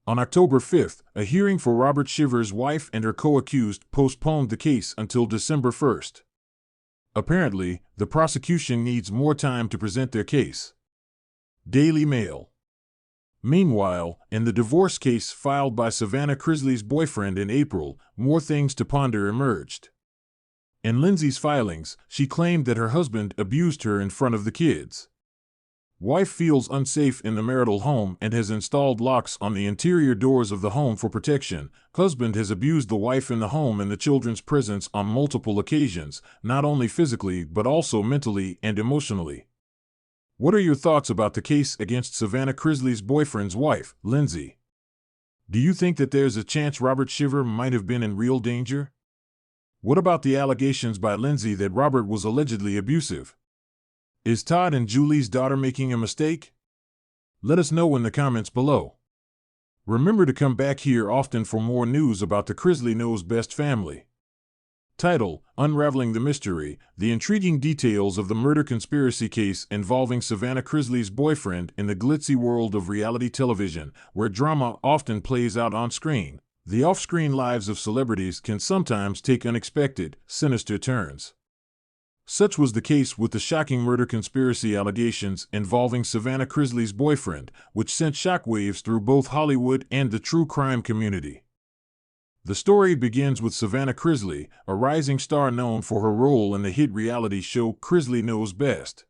On October 5, a hearing for Robert Shiver's wife and her co-accused postponed the case until December 1. Apparently, the prosecution needs more time to present their case. Daily Mail. Meanwhile, in the divorce case filed by Savannah Chrisley's boyfriend in April, more things to ponder emerged. In Lindsay's filings, she claimed that her husband abused her in front of the kids. Wife feels unsafe in the marital home and has installed locks on the interior doors of the home for protection. Husband has abused the wife in the home and the children's presence on multiple occasions, not only physically but also mentally and emotionally. What are your thoughts about the case against Savannah Chrisley's boyfriend's wife, Lindsay? Do you think that there's a chance Robert Shiver might have been in real danger? What about the allegations by Lindsay that Robert was allegedly abusive? Is Todd and Julie's daughter making a mistake? Let us know in the comments below. Remember to come back here often for more news about the Chrisley Knows Best family. Title: Unraveling the Mystery, the intriguing details of the murder conspiracy case involving Savannah Chrisley's boyfriend in the glitzy world of reality television, where drama often plays out on screen. The off-screen lives of celebrities can sometimes take unexpected, sinister turns. Such was the case with the shocking murder conspiracy allegations involving Savannah Chrisley's boyfriend, which sent shockwaves through both Hollywood and the true crime community. The story begins with Savannah Chrisley, a rising star known for her role in the hit reality show Chrisley Knows Best.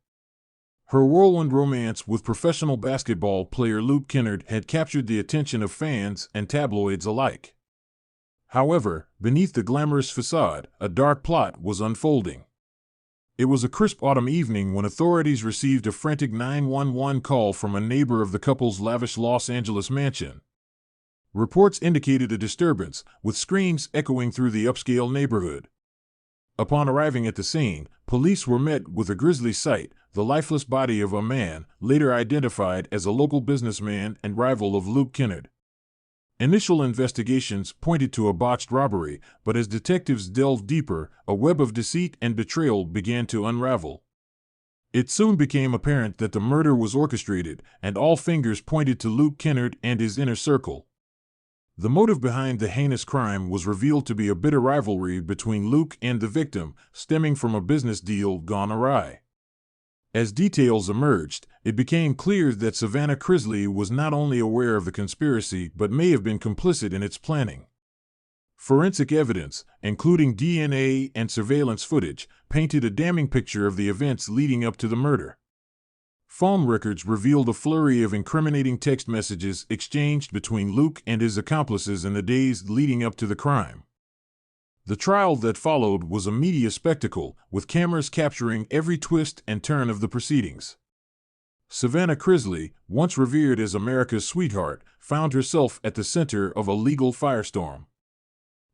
Her whirlwind romance with professional basketball player Luke Kennard had captured the attention of fans and tabloids alike. However, beneath the glamorous facade, a dark plot was unfolding. It was a crisp autumn evening when authorities received a frantic 911 call from a neighbor of the couple's lavish Los Angeles mansion. Reports indicated a disturbance, with screams echoing through the upscale neighborhood. Upon arriving at the scene, police were met with a grisly sight: the lifeless body of a man, later identified as a local businessman and rival of Luke Kennard. Initial investigations pointed to a botched robbery, but as detectives delved deeper, a web of deceit and betrayal began to unravel. It soon became apparent that the murder was orchestrated, and all fingers pointed to Luke Kennard and his inner circle. The motive behind the heinous crime was revealed to be a bitter rivalry between Luke and the victim, stemming from a business deal gone awry. As details emerged, it became clear that Savannah Chrisley was not only aware of the conspiracy but may have been complicit in its planning. Forensic evidence, including DNA and surveillance footage, painted a damning picture of the events leading up to the murder. Phone records revealed a flurry of incriminating text messages exchanged between Luke and his accomplices in the days leading up to the crime. The trial that followed was a media spectacle, with cameras capturing every twist and turn of the proceedings. Savannah Chrisley, once revered as America's sweetheart, found herself at the center of a legal firestorm.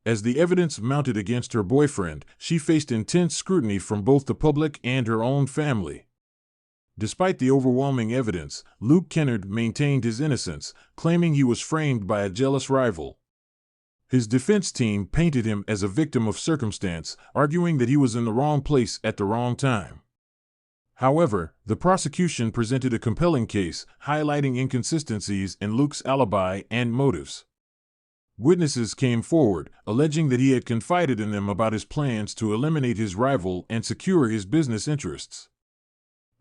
As the evidence mounted against her boyfriend, she faced intense scrutiny from both the public and her own family. Despite the overwhelming evidence, Luke Kennard maintained his innocence, claiming he was framed by a jealous rival. His defense team painted him as a victim of circumstance, arguing that he was in the wrong place at the wrong time. However, the prosecution presented a compelling case, highlighting inconsistencies in Luke's alibi and motives. Witnesses came forward, alleging that he had confided in them about his plans to eliminate his rival and secure his business interests.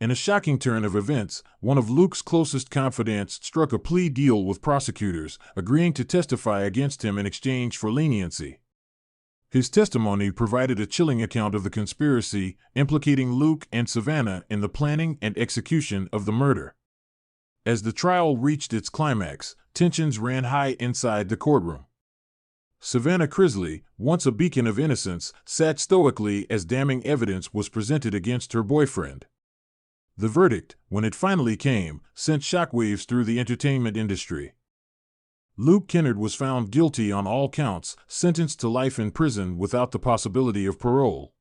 In a shocking turn of events, one of Luke's closest confidants struck a plea deal with prosecutors, agreeing to testify against him in exchange for leniency. His testimony provided a chilling account of the conspiracy, implicating Luke and Savannah in the planning and execution of the murder. As the trial reached its climax, tensions ran high inside the courtroom. Savannah Chrisley, once a beacon of innocence, sat stoically as damning evidence was presented against her boyfriend. The verdict, when it finally came, sent shockwaves through the entertainment industry. Luke Kennard was found guilty on all counts, sentenced to life in prison without the possibility of parole.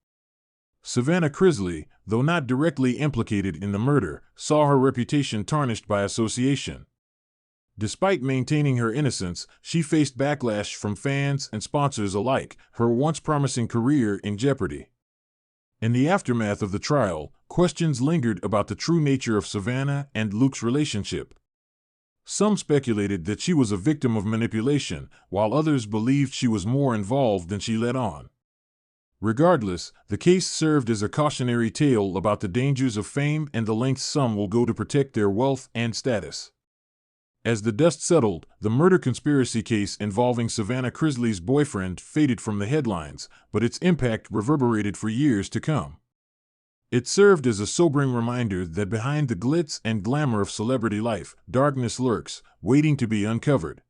Savannah Chrisley, though not directly implicated in the murder, saw her reputation tarnished by association. Despite maintaining her innocence, she faced backlash from fans and sponsors alike, her once promising career in jeopardy. In the aftermath of the trial, questions lingered about the true nature of Savannah and Luke's relationship. Some speculated that she was a victim of manipulation, while others believed she was more involved than she let on. Regardless, the case served as a cautionary tale about the dangers of fame and the lengths some will go to protect their wealth and status. As the dust settled, the murder conspiracy case involving Savannah Chrisley's boyfriend faded from the headlines, but its impact reverberated for years to come. It served as a sobering reminder that behind the glitz and glamour of celebrity life, darkness lurks, waiting to be uncovered.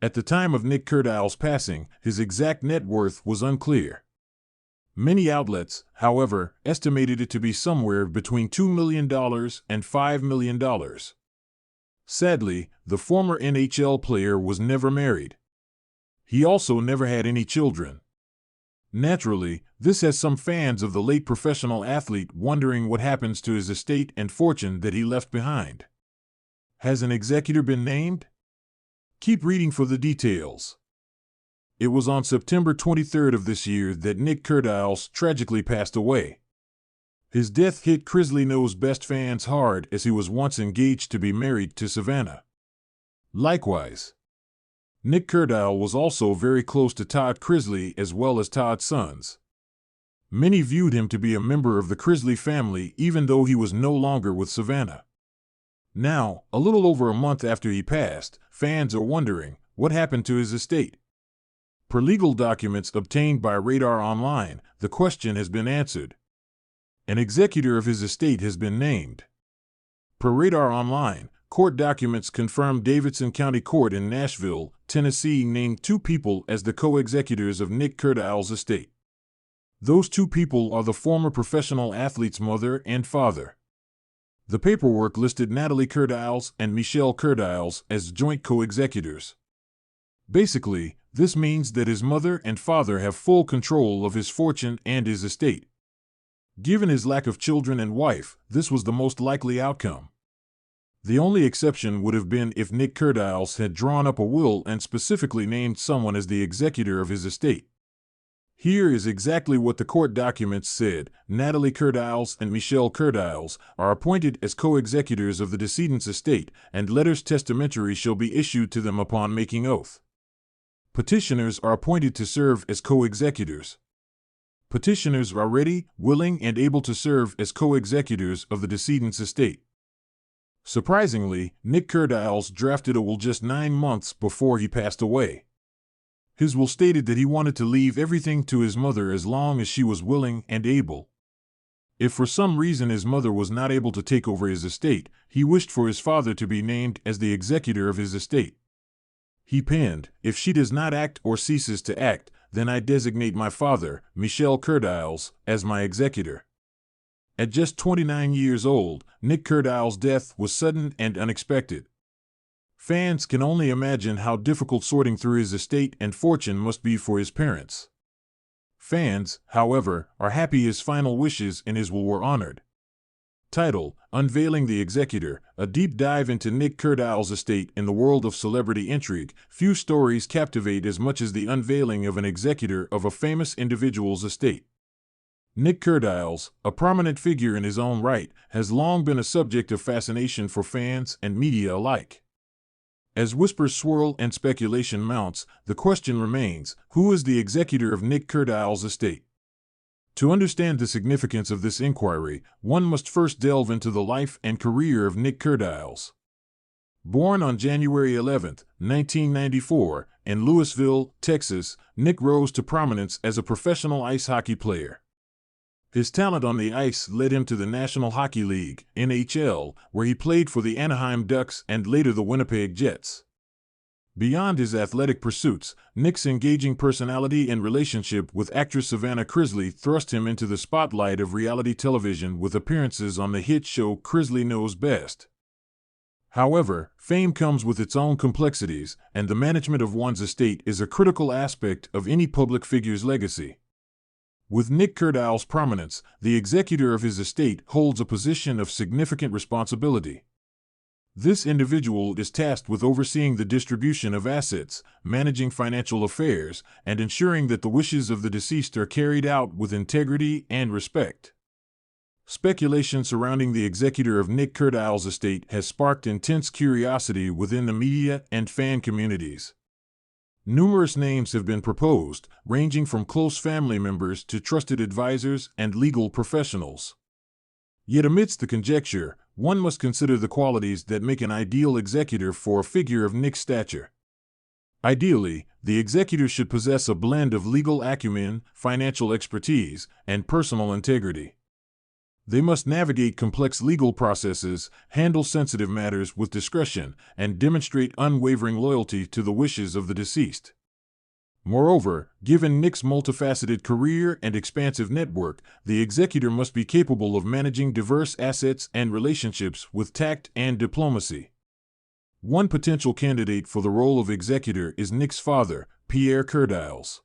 At the time of Nick Cardile's passing, his exact net worth was unclear. Many outlets, however, estimated it to be somewhere between $2 million and $5 million. Sadly, the former NHL player was never married. He also never had any children. Naturally, this has some fans of the late professional athlete wondering what happens to his estate and fortune that he left behind. Has an executor been named? Keep reading for the details. It was on September 23rd of this year that Nick Cardiles tragically passed away. His death hit Chrisley Knows Best fans hard, as he was once engaged to be married to Savannah. Likewise, Nick Cardile was also very close to Todd Chrisley as well as Todd's sons. Many viewed him to be a member of the Chrisley family even though he was no longer with Savannah. Now, a little over a month after he passed, fans are wondering, what happened to his estate? Per legal documents obtained by Radar Online, the question has been answered. An executor of his estate has been named. Per Radar Online, court documents confirm Davidson County Court in Nashville, Tennessee named two people as the co-executors of Nick Cardile's estate. Those two people are the former professional athlete's mother and father. The paperwork listed Natalie Cardiles and Michelle Cardiles as joint co-executors. Basically, this means that his mother and father have full control of his fortune and his estate. Given his lack of children and wife, this was the most likely outcome. The only exception would have been if Nick Curdiles had drawn up a will and specifically named someone as the executor of his estate. Here is exactly what the court documents said. Natalie Curdiles and Michelle Curdiles are appointed as co-executors of the decedent's estate, and letters testamentary shall be issued to them upon making oath. Petitioners are appointed to serve as co-executors. Petitioners are ready, willing, and able to serve as co-executors of the decedent's estate. Surprisingly, Nick Curdiles drafted a will just 9 months before he passed away. His will stated that he wanted to leave everything to his mother as long as she was willing and able. If for some reason his mother was not able to take over his estate, he wished for his father to be named as the executor of his estate. He penned, "If she does not act or ceases to act, then I designate my father, Michelle Curdiles, as my executor." At just 29 years old, Nick Curdiles' death was sudden and unexpected. Fans can only imagine how difficult sorting through his estate and fortune must be for his parents. Fans, however, are happy his final wishes in his will were honored. Title: Unveiling the Executor, a deep dive into Nick Curdiles' estate in the world of celebrity intrigue. Few stories captivate as much as the unveiling of an executor of a famous individual's estate. Nick Curdiles, a prominent figure in his own right, has long been a subject of fascination for fans and media alike. As whispers swirl and speculation mounts, the question remains, who is the executor of Nick Curdiles' estate? To understand the significance of this inquiry, one must first delve into the life and career of Nick Curdiles. Born on January 11, 1994, in Louisville, Texas, Nick rose to prominence as a professional ice hockey player. His talent on the ice led him to the National Hockey League, NHL, where he played for the Anaheim Ducks and later the Winnipeg Jets. Beyond his athletic pursuits, Nick's engaging personality and relationship with actress Savannah Chrisley thrust him into the spotlight of reality television with appearances on the hit show Chrisley Knows Best. However, fame comes with its own complexities, and the management of one's estate is a critical aspect of any public figure's legacy. With Nick Curdiles' prominence, the executor of his estate holds a position of significant responsibility. This individual is tasked with overseeing the distribution of assets, managing financial affairs, and ensuring that the wishes of the deceased are carried out with integrity and respect. Speculation surrounding the executor of Nick Curdiles' estate has sparked intense curiosity within the media and fan communities. Numerous names have been proposed, ranging from close family members to trusted advisors and legal professionals. Yet amidst the conjecture, one must consider the qualities that make an ideal executor for a figure of Nick's stature. Ideally, the executor should possess a blend of legal acumen, financial expertise, and personal integrity. They must navigate complex legal processes, handle sensitive matters with discretion, and demonstrate unwavering loyalty to the wishes of the deceased. Moreover, given Nick's multifaceted career and expansive network, the executor must be capable of managing diverse assets and relationships with tact and diplomacy. One potential candidate for the role of executor is Nick's father, Pierre Curdiles.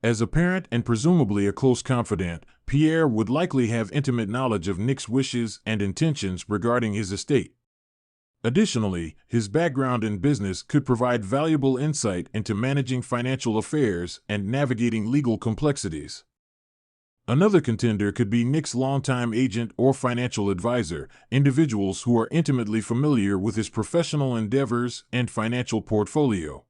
As a parent and presumably a close confidant, Pierre would likely have intimate knowledge of Nick's wishes and intentions regarding his estate. Additionally, his background in business could provide valuable insight into managing financial affairs and navigating legal complexities. Another contender could be Nick's longtime agent or financial advisor, individuals who are intimately familiar with his professional endeavors and financial portfolio.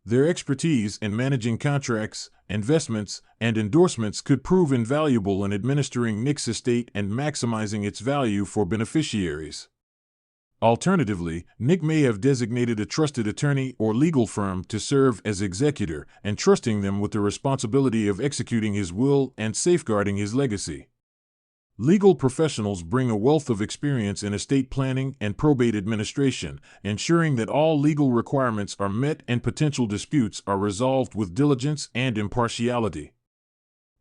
Their expertise in managing contracts, investments, and endorsements could prove invaluable in administering Nick's estate and maximizing its value for beneficiaries. Alternatively, Nick may have designated a trusted attorney or legal firm to serve as executor, entrusting them with the responsibility of executing his will and safeguarding his legacy. Legal professionals bring a wealth of experience in estate planning and probate administration, ensuring that all legal requirements are met and potential disputes are resolved with diligence and impartiality.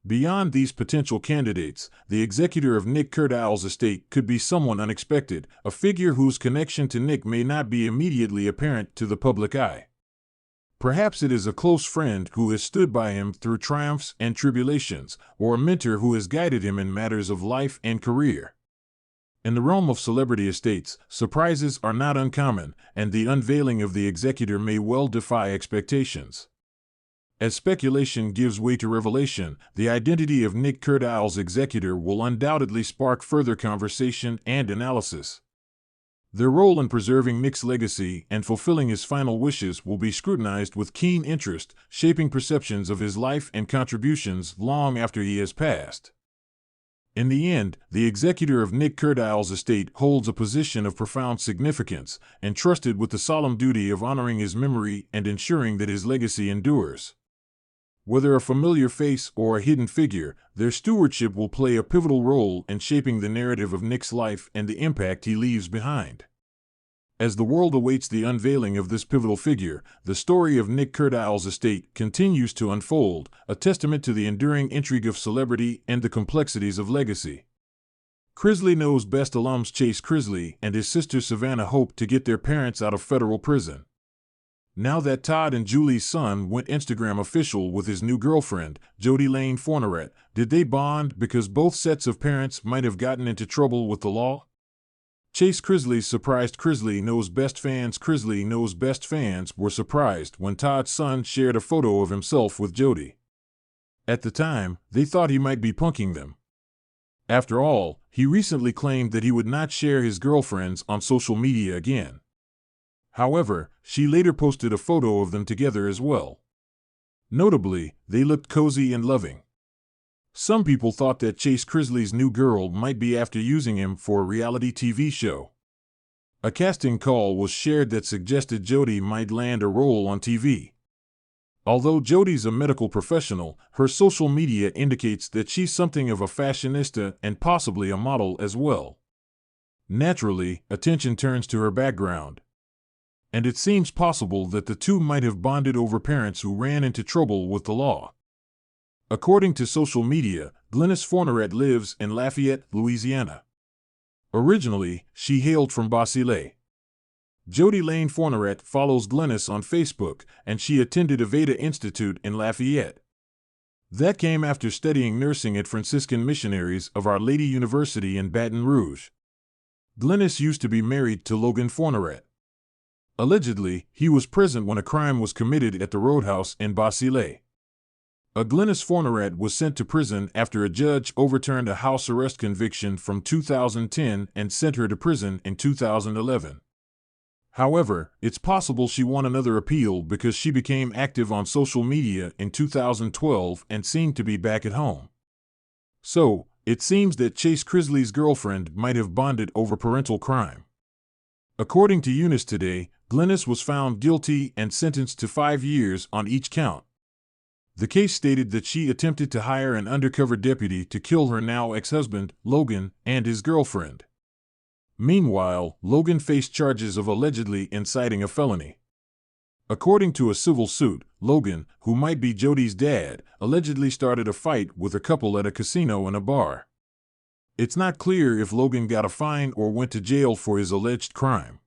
Beyond these potential candidates, the executor of Nick Curdiles' estate could be someone unexpected, a figure whose connection to Nick may not be immediately apparent to the public eye. Perhaps it is a close friend who has stood by him through triumphs and tribulations, or a mentor who has guided him in matters of life and career. In the realm of celebrity estates, surprises are not uncommon, and the unveiling of the executor may well defy expectations. As speculation gives way to revelation, the identity of Nick Cardile's executor will undoubtedly spark further conversation and analysis. Their role in preserving Nick's legacy and fulfilling his final wishes will be scrutinized with keen interest, shaping perceptions of his life and contributions long after he has passed. In the end, the executor of Nick Cardile's estate holds a position of profound significance, entrusted with the solemn duty of honoring his memory and ensuring that his legacy endures. Whether a familiar face or a hidden figure, their stewardship will play a pivotal role in shaping the narrative of Nick's life and the impact he leaves behind. As the world awaits the unveiling of this pivotal figure, the story of Nick Cardile's estate continues to unfold, a testament to the enduring intrigue of celebrity and the complexities of legacy. Chrisley Knows Best alums Chase Chrisley and his sister Savannah hope to get their parents out of federal prison. Now that Todd and Julie's son went Instagram official with his new girlfriend, Jody Lane Forneret, did they bond because both sets of parents might have gotten into trouble with the law? Chase Chrisley surprised Chrisley Knows Best fans. Chrisley Knows Best fans were surprised when Todd's son shared a photo of himself with Jody. At the time, they thought he might be punking them. After all, he recently claimed that he would not share his girlfriends on social media again. However, she later posted a photo of them together as well. Notably, they looked cozy and loving. Some people thought that Chase Chrisley's new girl might be after using him for a reality TV show. A casting call was shared that suggested Jody might land a role on TV. Although Jody's a medical professional, her social media indicates that she's something of a fashionista and possibly a model as well. Naturally, attention turns to her background. And it seems possible that the two might have bonded over parents who ran into trouble with the law. According to social media, Glennis Forneret lives in Lafayette, Louisiana. Originally, she hailed from Basile. Jody Lane Forneret follows Glennis on Facebook, and she attended Aveda Institute in Lafayette. That came after studying nursing at Franciscan Missionaries of Our Lady University in Baton Rouge. Glennis used to be married to Logan Forneret. Allegedly, he was present when a crime was committed at the Roadhouse in Basile. Glennis Forneret was sent to prison after a judge overturned a house arrest conviction from 2010 and sent her to prison in 2011. However, it's possible she won another appeal because she became active on social media in 2012 and seemed to be back at home. So, it seems that Chase Chrisley's girlfriend might have bonded over parental crime. According to Eunice Today, Glennis was found guilty and sentenced to 5 years on each count. The case stated that she attempted to hire an undercover deputy to kill her now ex-husband, Logan, and his girlfriend. Meanwhile, Logan faced charges of allegedly inciting a felony. According to a civil suit, Logan, who might be Jody's dad, allegedly started a fight with a couple at a casino and a bar. It's not clear if Logan got a fine or went to jail for his alleged crime.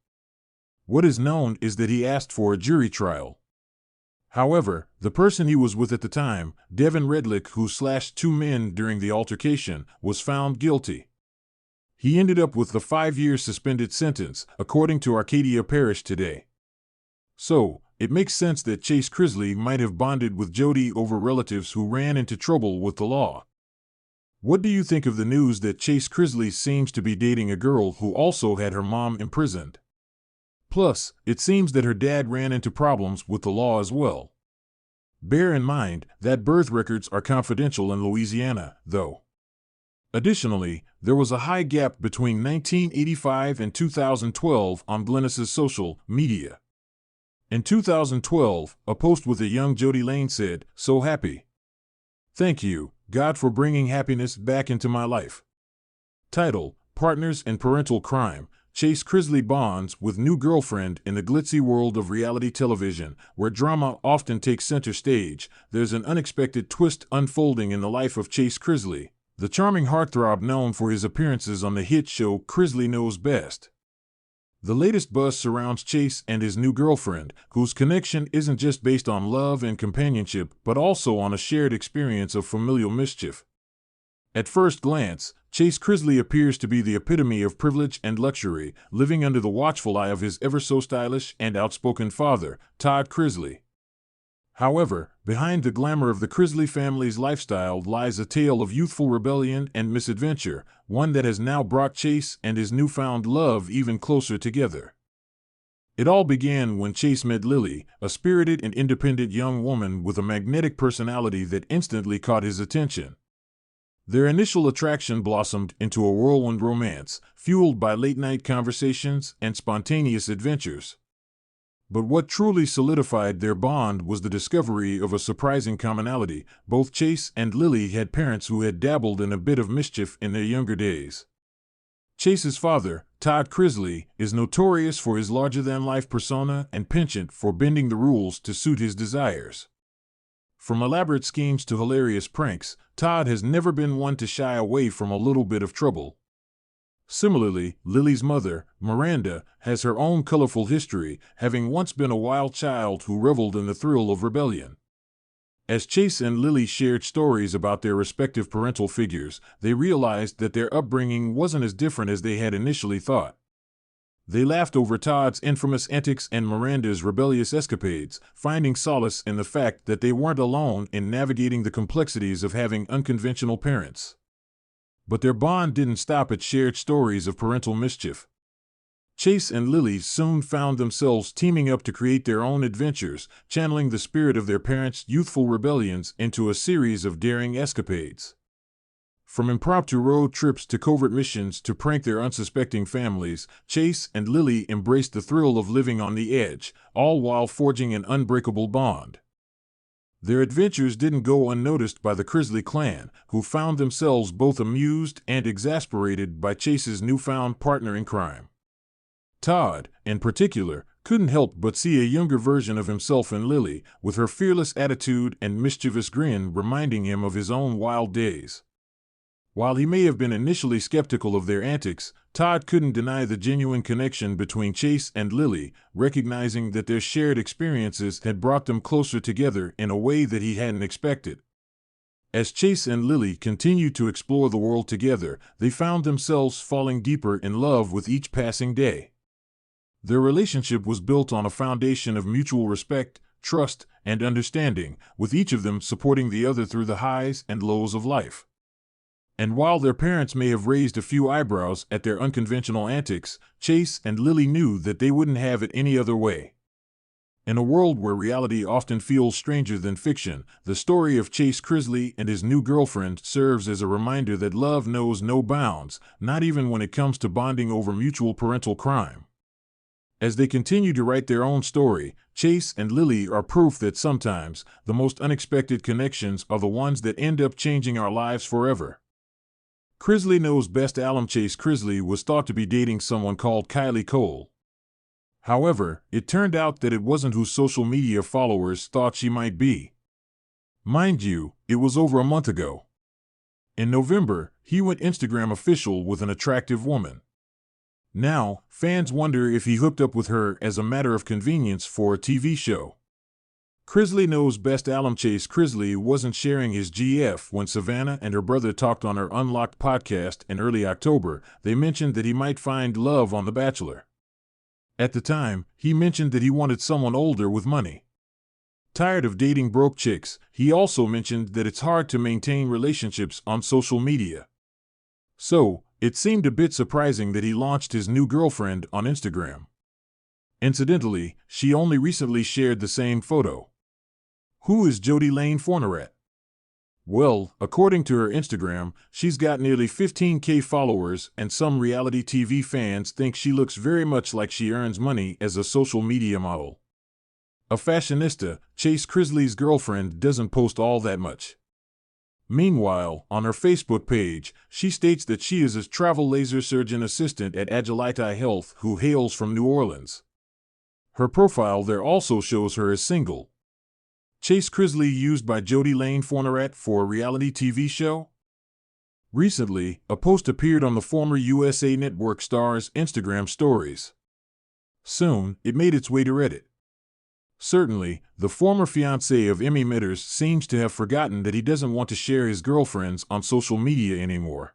What is known is that he asked for a jury trial. However, the person he was with at the time, Devin Redlick, who slashed 2 men during the altercation, was found guilty. He ended up with the 5-year suspended sentence, according to Arcadia Parish Today. So, it makes sense that Chase Chrisley might have bonded with Jody over relatives who ran into trouble with the law. What do you think of the news that Chase Chrisley seems to be dating a girl who also had her mom imprisoned? Plus, it seems that her dad ran into problems with the law as well. Bear in mind that birth records are confidential in Louisiana, though. Additionally, there was a high gap between 1985 and 2012 on Glennis's social media. In 2012, a post with a young Jody Lane said, "So happy. Thank you, God, for bringing happiness back into my life." Title: Partners in Parental Crime. Chase Chrisley bonds with new girlfriend in the glitzy world of reality television, where drama often takes center stage. There's an unexpected twist unfolding in the life of Chase Chrisley, the charming heartthrob known for his appearances on the hit show Chrisley Knows Best. The latest buzz surrounds Chase and his new girlfriend, whose connection isn't just based on love and companionship, but also on a shared experience of familial mischief. At first glance, Chase Chrisley appears to be the epitome of privilege and luxury, living under the watchful eye of his ever-so-stylish and outspoken father, Todd Chrisley. However, behind the glamour of the Chrisley family's lifestyle lies a tale of youthful rebellion and misadventure, one that has now brought Chase and his newfound love even closer together. It all began when Chase met Lily, a spirited and independent young woman with a magnetic personality that instantly caught his attention. Their initial attraction blossomed into a whirlwind romance, fueled by late-night conversations and spontaneous adventures. But what truly solidified their bond was the discovery of a surprising commonality. Both Chase and Lily had parents who had dabbled in a bit of mischief in their younger days. Chase's father, Todd Chrisley, is notorious for his larger-than-life persona and penchant for bending the rules to suit his desires. From elaborate schemes to hilarious pranks, Todd has never been one to shy away from a little bit of trouble. Similarly, Lily's mother, Miranda, has her own colorful history, having once been a wild child who reveled in the thrill of rebellion. As Chase and Lily shared stories about their respective parental figures, they realized that their upbringing wasn't as different as they had initially thought. They laughed over Todd's infamous antics and Miranda's rebellious escapades, finding solace in the fact that they weren't alone in navigating the complexities of having unconventional parents. But their bond didn't stop at shared stories of parental mischief. Chase and Lily soon found themselves teaming up to create their own adventures, channeling the spirit of their parents' youthful rebellions into a series of daring escapades. From impromptu road trips to covert missions to prank their unsuspecting families, Chase and Lily embraced the thrill of living on the edge, all while forging an unbreakable bond. Their adventures didn't go unnoticed by the Chrisley clan, who found themselves both amused and exasperated by Chase's newfound partner in crime. Todd, in particular, couldn't help but see a younger version of himself in Lily, with her fearless attitude and mischievous grin reminding him of his own wild days. While he may have been initially skeptical of their antics, Todd couldn't deny the genuine connection between Chase and Lily, recognizing that their shared experiences had brought them closer together in a way that he hadn't expected. As Chase and Lily continued to explore the world together, they found themselves falling deeper in love with each passing day. Their relationship was built on a foundation of mutual respect, trust, and understanding, with each of them supporting the other through the highs and lows of life. And while their parents may have raised a few eyebrows at their unconventional antics, Chase and Lily knew that they wouldn't have it any other way. In a world where reality often feels stranger than fiction, the story of Chase Chrisley and his new girlfriend serves as a reminder that love knows no bounds, not even when it comes to bonding over mutual parental crime. As they continue to write their own story, Chase and Lily are proof that sometimes the most unexpected connections are the ones that end up changing our lives forever. Chrisley knows best. Alum Chase Chrisley was thought to be dating someone called Kylie Cole. However, it turned out that it wasn't who social media followers thought she might be. Mind you, it was over a month ago. In November, he went Instagram official with an attractive woman. Now, fans wonder if he hooked up with her as a matter of convenience for a TV show. Chrisley knows best. Alum Chase Chrisley wasn't sharing his GF when Savannah and her brother talked on her Unlocked podcast in early October. They mentioned that he might find love on The Bachelor. At the time, he mentioned that he wanted someone older with money. Tired of dating broke chicks, he also mentioned that it's hard to maintain relationships on social media. So, it seemed a bit surprising that he launched his new girlfriend on Instagram. Incidentally, she only recently shared the same photo. Who is Jody Lane Fornerat? Well, according to her Instagram, she's got nearly 15K followers, and some reality TV fans think she looks very much like she earns money as a social media model. A fashionista, Chase Chrisley's girlfriend doesn't post all that much. Meanwhile, on her Facebook page, she states that she is a travel laser surgeon assistant at Agility Health who hails from New Orleans. Her profile there also shows her as single. Chase Chrisley used by Jody Lane Fornerat for a reality TV show? Recently, a post appeared on the former USA Network star's Instagram stories. Soon, it made its way to Reddit. Certainly, the former fiancé of Emmy Mitters seems to have forgotten that he doesn't want to share his girlfriends on social media anymore.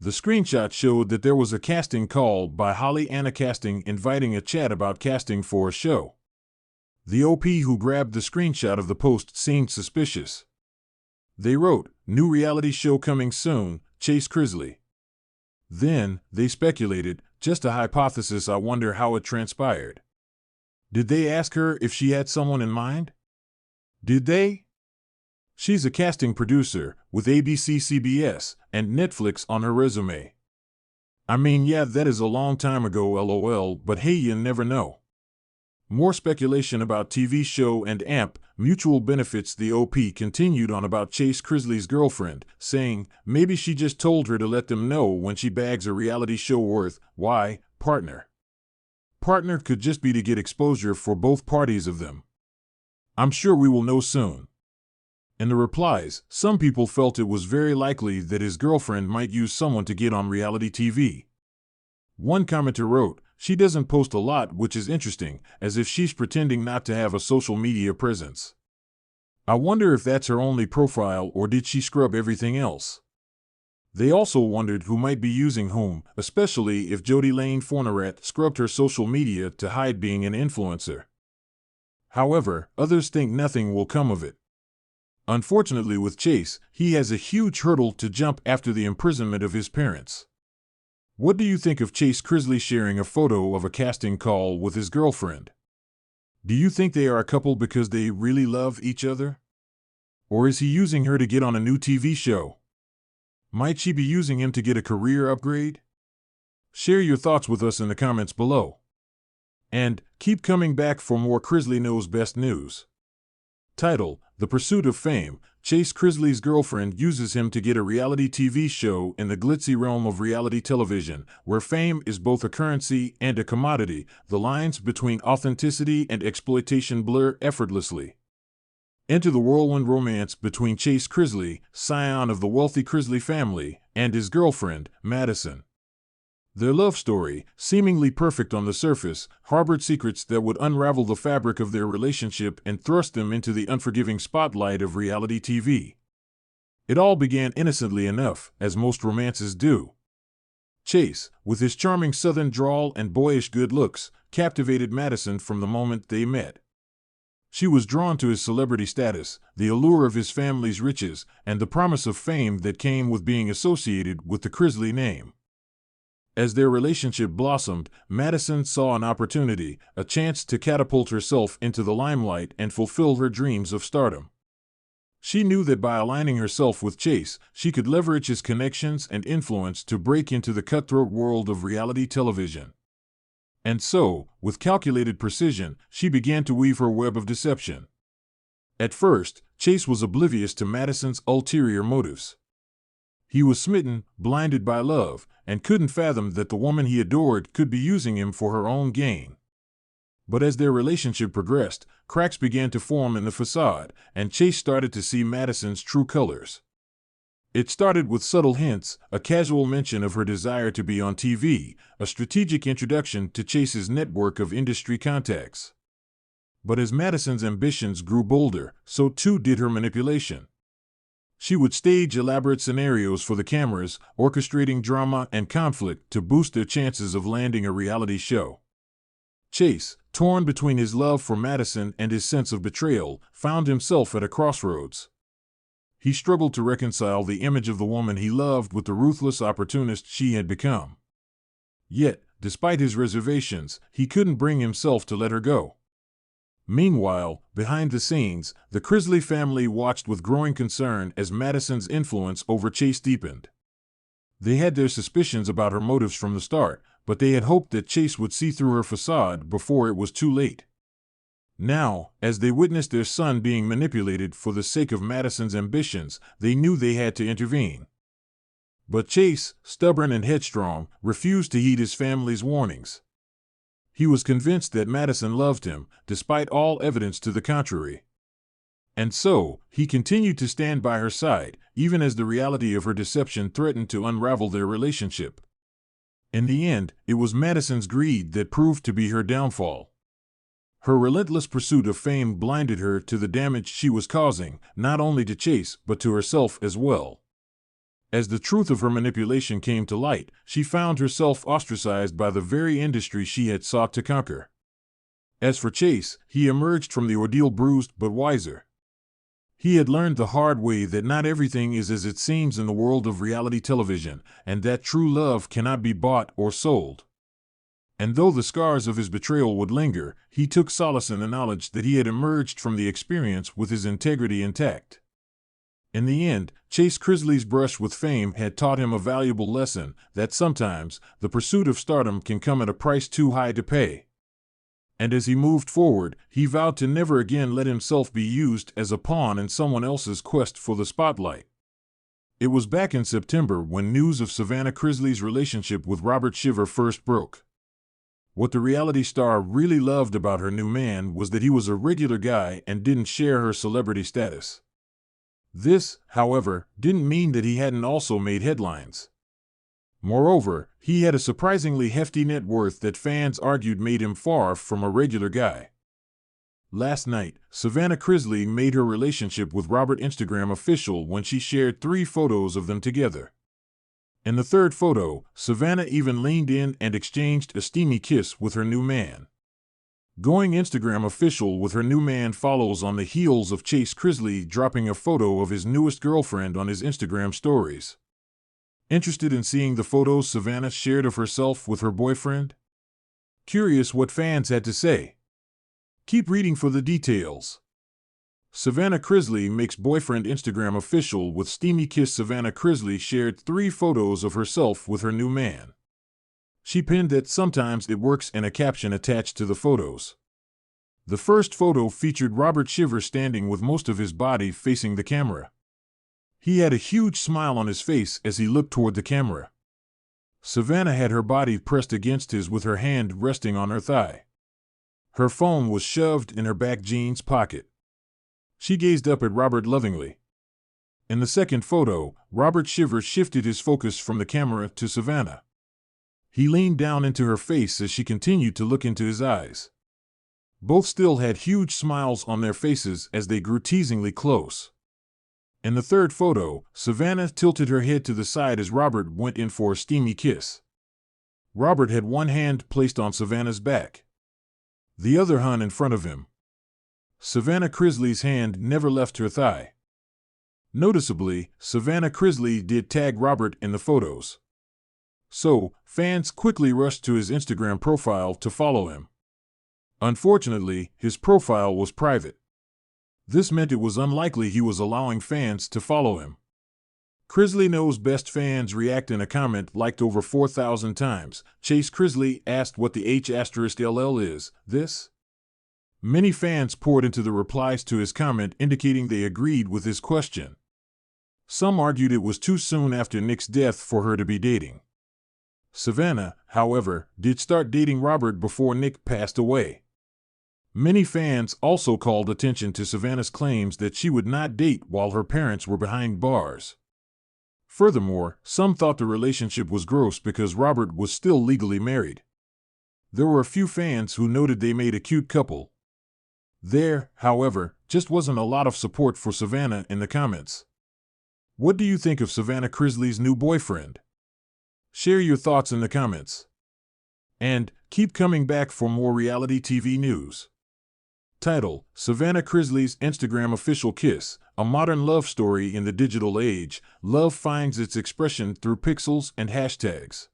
The screenshot showed that there was a casting call by Holly Anna Casting inviting a chat about casting for a show. The OP who grabbed the screenshot of the post seemed suspicious. They wrote, "New reality show coming soon, Chase Chrisley." Then, they speculated, "Just a hypothesis, I wonder how it transpired." Did they ask her if she had someone in mind? Did they? She's a casting producer, with ABC, CBS, and Netflix on her resume. I mean, yeah, that is a long time ago, lol, but hey, you never know. More speculation about TV show and AMP, mutual benefits. The OP continued on about Chase Chrisley's girlfriend, saying, maybe she just told her to let them know when she bags a reality show worth, why, partner. Partner could just be to get exposure for both parties of them. I'm sure we will know soon. In the replies, some people felt it was very likely that his girlfriend might use someone to get on reality TV. One commenter wrote, "She doesn't post a lot, which is interesting, as if she's pretending not to have a social media presence. I wonder if that's her only profile or did she scrub everything else?" They also wondered who might be using whom, especially if Jody Lane Forneret scrubbed her social media to hide being an influencer. However, others think nothing will come of it. Unfortunately with Chase, he has a huge hurdle to jump after the imprisonment of his parents. What do you think of Chase Chrisley sharing a photo of a casting call with his girlfriend? Do you think they are a couple because they really love each other? Or is he using her to get on a new TV show? Might she be using him to get a career upgrade? Share your thoughts with us in the comments below. And keep coming back for more Chrisley Knows Best news. Title: The Pursuit of Fame. Chase Chrisley's girlfriend uses him to get a reality TV show. In the glitzy realm of reality television, where fame is both a currency and a commodity, the lines between authenticity and exploitation blur effortlessly. Enter the whirlwind romance between Chase Chrisley, scion of the wealthy Chrisley family, and his girlfriend, Madison. Their love story, seemingly perfect on the surface, harbored secrets that would unravel the fabric of their relationship and thrust them into the unforgiving spotlight of reality TV. It all began innocently enough, as most romances do. Chase, with his charming southern drawl and boyish good looks, captivated Madison from the moment they met. She was drawn to his celebrity status, the allure of his family's riches, and the promise of fame that came with being associated with the Chrisley name. As their relationship blossomed, Madison saw an opportunity, a chance to catapult herself into the limelight and fulfill her dreams of stardom. She knew that by aligning herself with Chase, she could leverage his connections and influence to break into the cutthroat world of reality television. And so, with calculated precision, she began to weave her web of deception. At first, Chase was oblivious to Madison's ulterior motives. He was smitten, blinded by love, and couldn't fathom that the woman he adored could be using him for her own gain. But as their relationship progressed, cracks began to form in the facade, and Chase started to see Madison's true colors. It started with subtle hints, a casual mention of her desire to be on TV, a strategic introduction to Chase's network of industry contacts. But as Madison's ambitions grew bolder, so too did her manipulation. She would stage elaborate scenarios for the cameras, orchestrating drama and conflict to boost their chances of landing a reality show. Chase, torn between his love for Madison and his sense of betrayal, found himself at a crossroads. He struggled to reconcile the image of the woman he loved with the ruthless opportunist she had become. Yet, despite his reservations, he couldn't bring himself to let her go. Meanwhile, behind the scenes, the Chrisley family watched with growing concern as Madison's influence over Chase deepened. They had their suspicions about her motives from the start, but they had hoped that Chase would see through her facade before it was too late. Now, as they witnessed their son being manipulated for the sake of Madison's ambitions, they knew they had to intervene. But Chase, stubborn and headstrong, refused to heed his family's warnings. He was convinced that Madison loved him, despite all evidence to the contrary. And so, he continued to stand by her side, even as the reality of her deception threatened to unravel their relationship. In the end, it was Madison's greed that proved to be her downfall. Her relentless pursuit of fame blinded her to the damage she was causing, not only to Chase, but to herself as well. As the truth of her manipulation came to light, she found herself ostracized by the very industry she had sought to conquer. As for Chase, he emerged from the ordeal bruised but wiser. He had learned the hard way that not everything is as it seems in the world of reality television, and that true love cannot be bought or sold. And though the scars of his betrayal would linger, he took solace in the knowledge that he had emerged from the experience with his integrity intact. In the end, Chase Chrisley's brush with fame had taught him a valuable lesson, that sometimes the pursuit of stardom can come at a price too high to pay. And as he moved forward, he vowed to never again let himself be used as a pawn in someone else's quest for the spotlight. It was back in September when news of Savannah Chrisley's relationship with Robert Shiver first broke. What the reality star really loved about her new man was that he was a regular guy and didn't share her celebrity status. This, however, didn't mean that he hadn't also made headlines. Moreover, he had a surprisingly hefty net worth that fans argued made him far from a regular guy. Last night, Savannah Chrisley made her relationship with Robert Instagram official when she shared 3 photos of them together. In the third photo, Savannah even leaned in and exchanged a steamy kiss with her new man. Going Instagram official with her new man follows on the heels of Chase Chrisley dropping a photo of his newest girlfriend on his Instagram stories. Interested in seeing the photos Savannah shared of herself with her boyfriend? Curious what fans had to say? Keep reading for the details. Savannah Chrisley makes boyfriend Instagram official with steamy kiss. Savannah Chrisley shared 3 photos of herself with her new man. She pinned that sometimes it works and a caption attached to the photos. The first photo featured Robert Shiver standing with most of his body facing the camera. He had a huge smile on his face as he looked toward the camera. Savannah had her body pressed against his with her hand resting on her thigh. Her phone was shoved in her back jeans pocket. She gazed up at Robert lovingly. In the second photo, Robert Shiver shifted his focus from the camera to Savannah. He leaned down into her face as she continued to look into his eyes. Both still had huge smiles on their faces as they grew teasingly close. In the third photo, Savannah tilted her head to the side as Robert went in for a steamy kiss. Robert had one hand placed on Savannah's back. The other hung in front of him. Savannah Chrisley's hand never left her thigh. Noticeably, Savannah Chrisley did tag Robert in the photos. So, fans quickly rushed to his Instagram profile to follow him. Unfortunately, his profile was private. This meant it was unlikely he was allowing fans to follow him. Chrisley Knows Best fans react in a comment liked over 4,000 times. Chase Chrisley asked what the H*LL is, this? Many fans poured into the replies to his comment indicating they agreed with his question. Some argued it was too soon after Nick's death for her to be dating. Savannah, however, did start dating Robert before Nick passed away. Many fans also called attention to Savannah's claims that she would not date while her parents were behind bars. Furthermore, some thought the relationship was gross because Robert was still legally married. There were a few fans who noted they made a cute couple. There, however, just wasn't a lot of support for Savannah in the comments. What do you think of Savannah Chrisley's new boyfriend? Share your thoughts in the comments. And keep coming back for more reality TV news. Title: Savannah Chrisley's Instagram official kiss, a modern love story in the digital age. Love finds its expression through pixels and hashtags.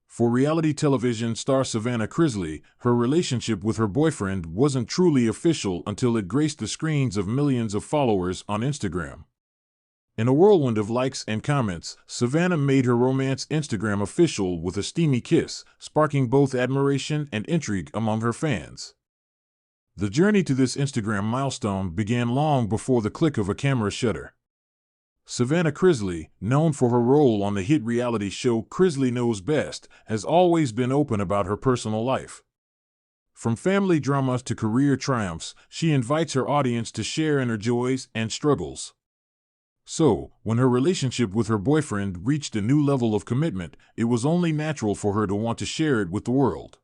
For reality television star Savannah Chrisley, her relationship with her boyfriend wasn't truly official until it graced the screens of millions of followers on Instagram. In a whirlwind of likes and comments, Savannah made her romance Instagram official with a steamy kiss, sparking both admiration and intrigue among her fans. The journey to this Instagram milestone began long before the click of a camera shutter. Savannah Chrisley, known for her role on the hit reality show Chrisley Knows Best, has always been open about her personal life. From family dramas to career triumphs, she invites her audience to share in her joys and struggles. So, when her relationship with her boyfriend reached a new level of commitment, it was only natural for her to want to share it with the world.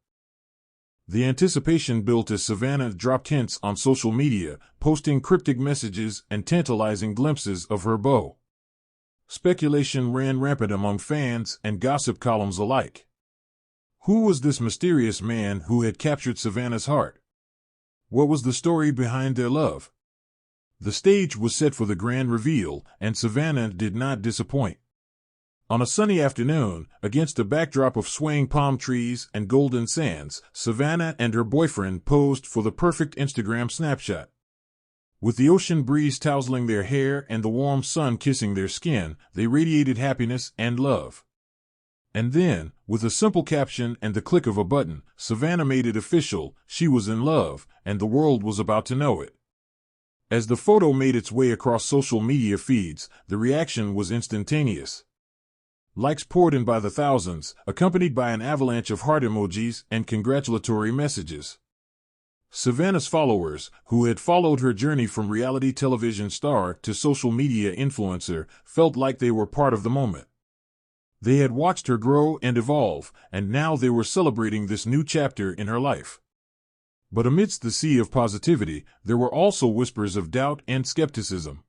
The anticipation built as Savannah dropped hints on social media, posting cryptic messages and tantalizing glimpses of her beau. Speculation ran rampant among fans and gossip columns alike. Who was this mysterious man who had captured Savannah's heart? What was the story behind their love? The stage was set for the grand reveal, and Savannah did not disappoint. On a sunny afternoon, against a backdrop of swaying palm trees and golden sands, Savannah and her boyfriend posed for the perfect Instagram snapshot. With the ocean breeze tousling their hair and the warm sun kissing their skin, they radiated happiness and love. And then, with a simple caption and the click of a button, Savannah made it official: she was in love, and the world was about to know it. As the photo made its way across social media feeds, the reaction was instantaneous. Likes poured in by the thousands, accompanied by an avalanche of heart emojis and congratulatory messages. Savannah's followers, who had followed her journey from reality television star to social media influencer, felt like they were part of the moment. They had watched her grow and evolve, and now they were celebrating this new chapter in her life. But amidst the sea of positivity, there were also whispers of doubt and skepticism.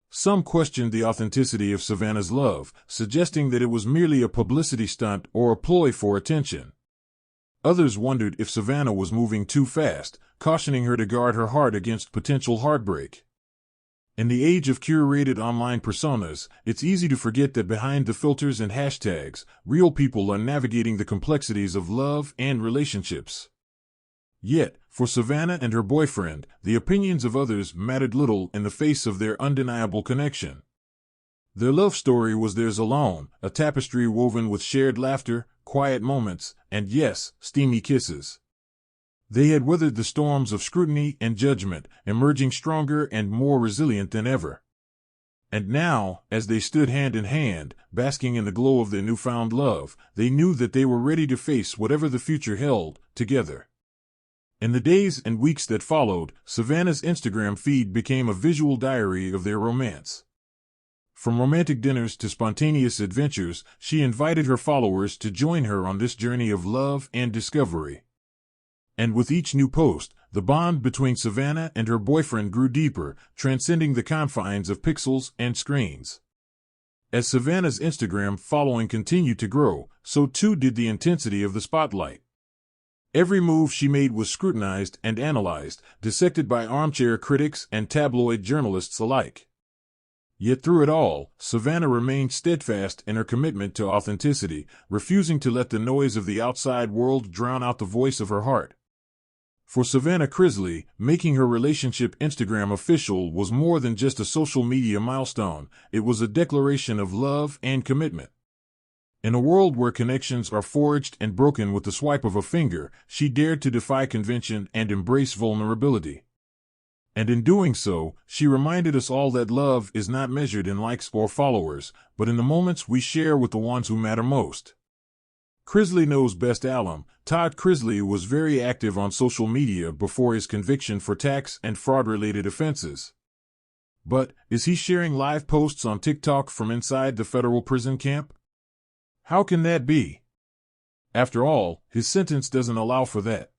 Some questioned the authenticity of Savannah's love, suggesting that it was merely a publicity stunt or a ploy for attention. Others wondered if Savannah was moving too fast, cautioning her to guard her heart against potential heartbreak. In the age of curated online personas, it's easy to forget that behind the filters and hashtags, real people are navigating the complexities of love and relationships. Yet, for Savannah and her boyfriend, the opinions of others mattered little in the face of their undeniable connection. Their love story was theirs alone, a tapestry woven with shared laughter, quiet moments, and yes, steamy kisses. They had weathered the storms of scrutiny and judgment, emerging stronger and more resilient than ever. And now, as they stood hand in hand, basking in the glow of their newfound love, they knew that they were ready to face whatever the future held, together. In the days and weeks that followed, Savannah's Instagram feed became a visual diary of their romance. From romantic dinners to spontaneous adventures, she invited her followers to join her on this journey of love and discovery. And with each new post, the bond between Savannah and her boyfriend grew deeper, transcending the confines of pixels and screens. As Savannah's Instagram following continued to grow, so too did the intensity of the spotlight. Every move she made was scrutinized and analyzed, dissected by armchair critics and tabloid journalists alike. Yet through it all, Savannah remained steadfast in her commitment to authenticity, refusing to let the noise of the outside world drown out the voice of her heart. For Savannah Chrisley, making her relationship Instagram official was more than just a social media milestone, it was a declaration of love and commitment. In a world where connections are forged and broken with the swipe of a finger, she dared to defy convention and embrace vulnerability. And in doing so, she reminded us all that love is not measured in likes or followers, but in the moments we share with the ones who matter most. Chrisley knows best alum. Todd Chrisley was very active on social media before his conviction for tax and fraud-related offenses. But, is he sharing live posts on TikTok from inside the federal prison camp? How can that be? After all, his sentence doesn't allow for that.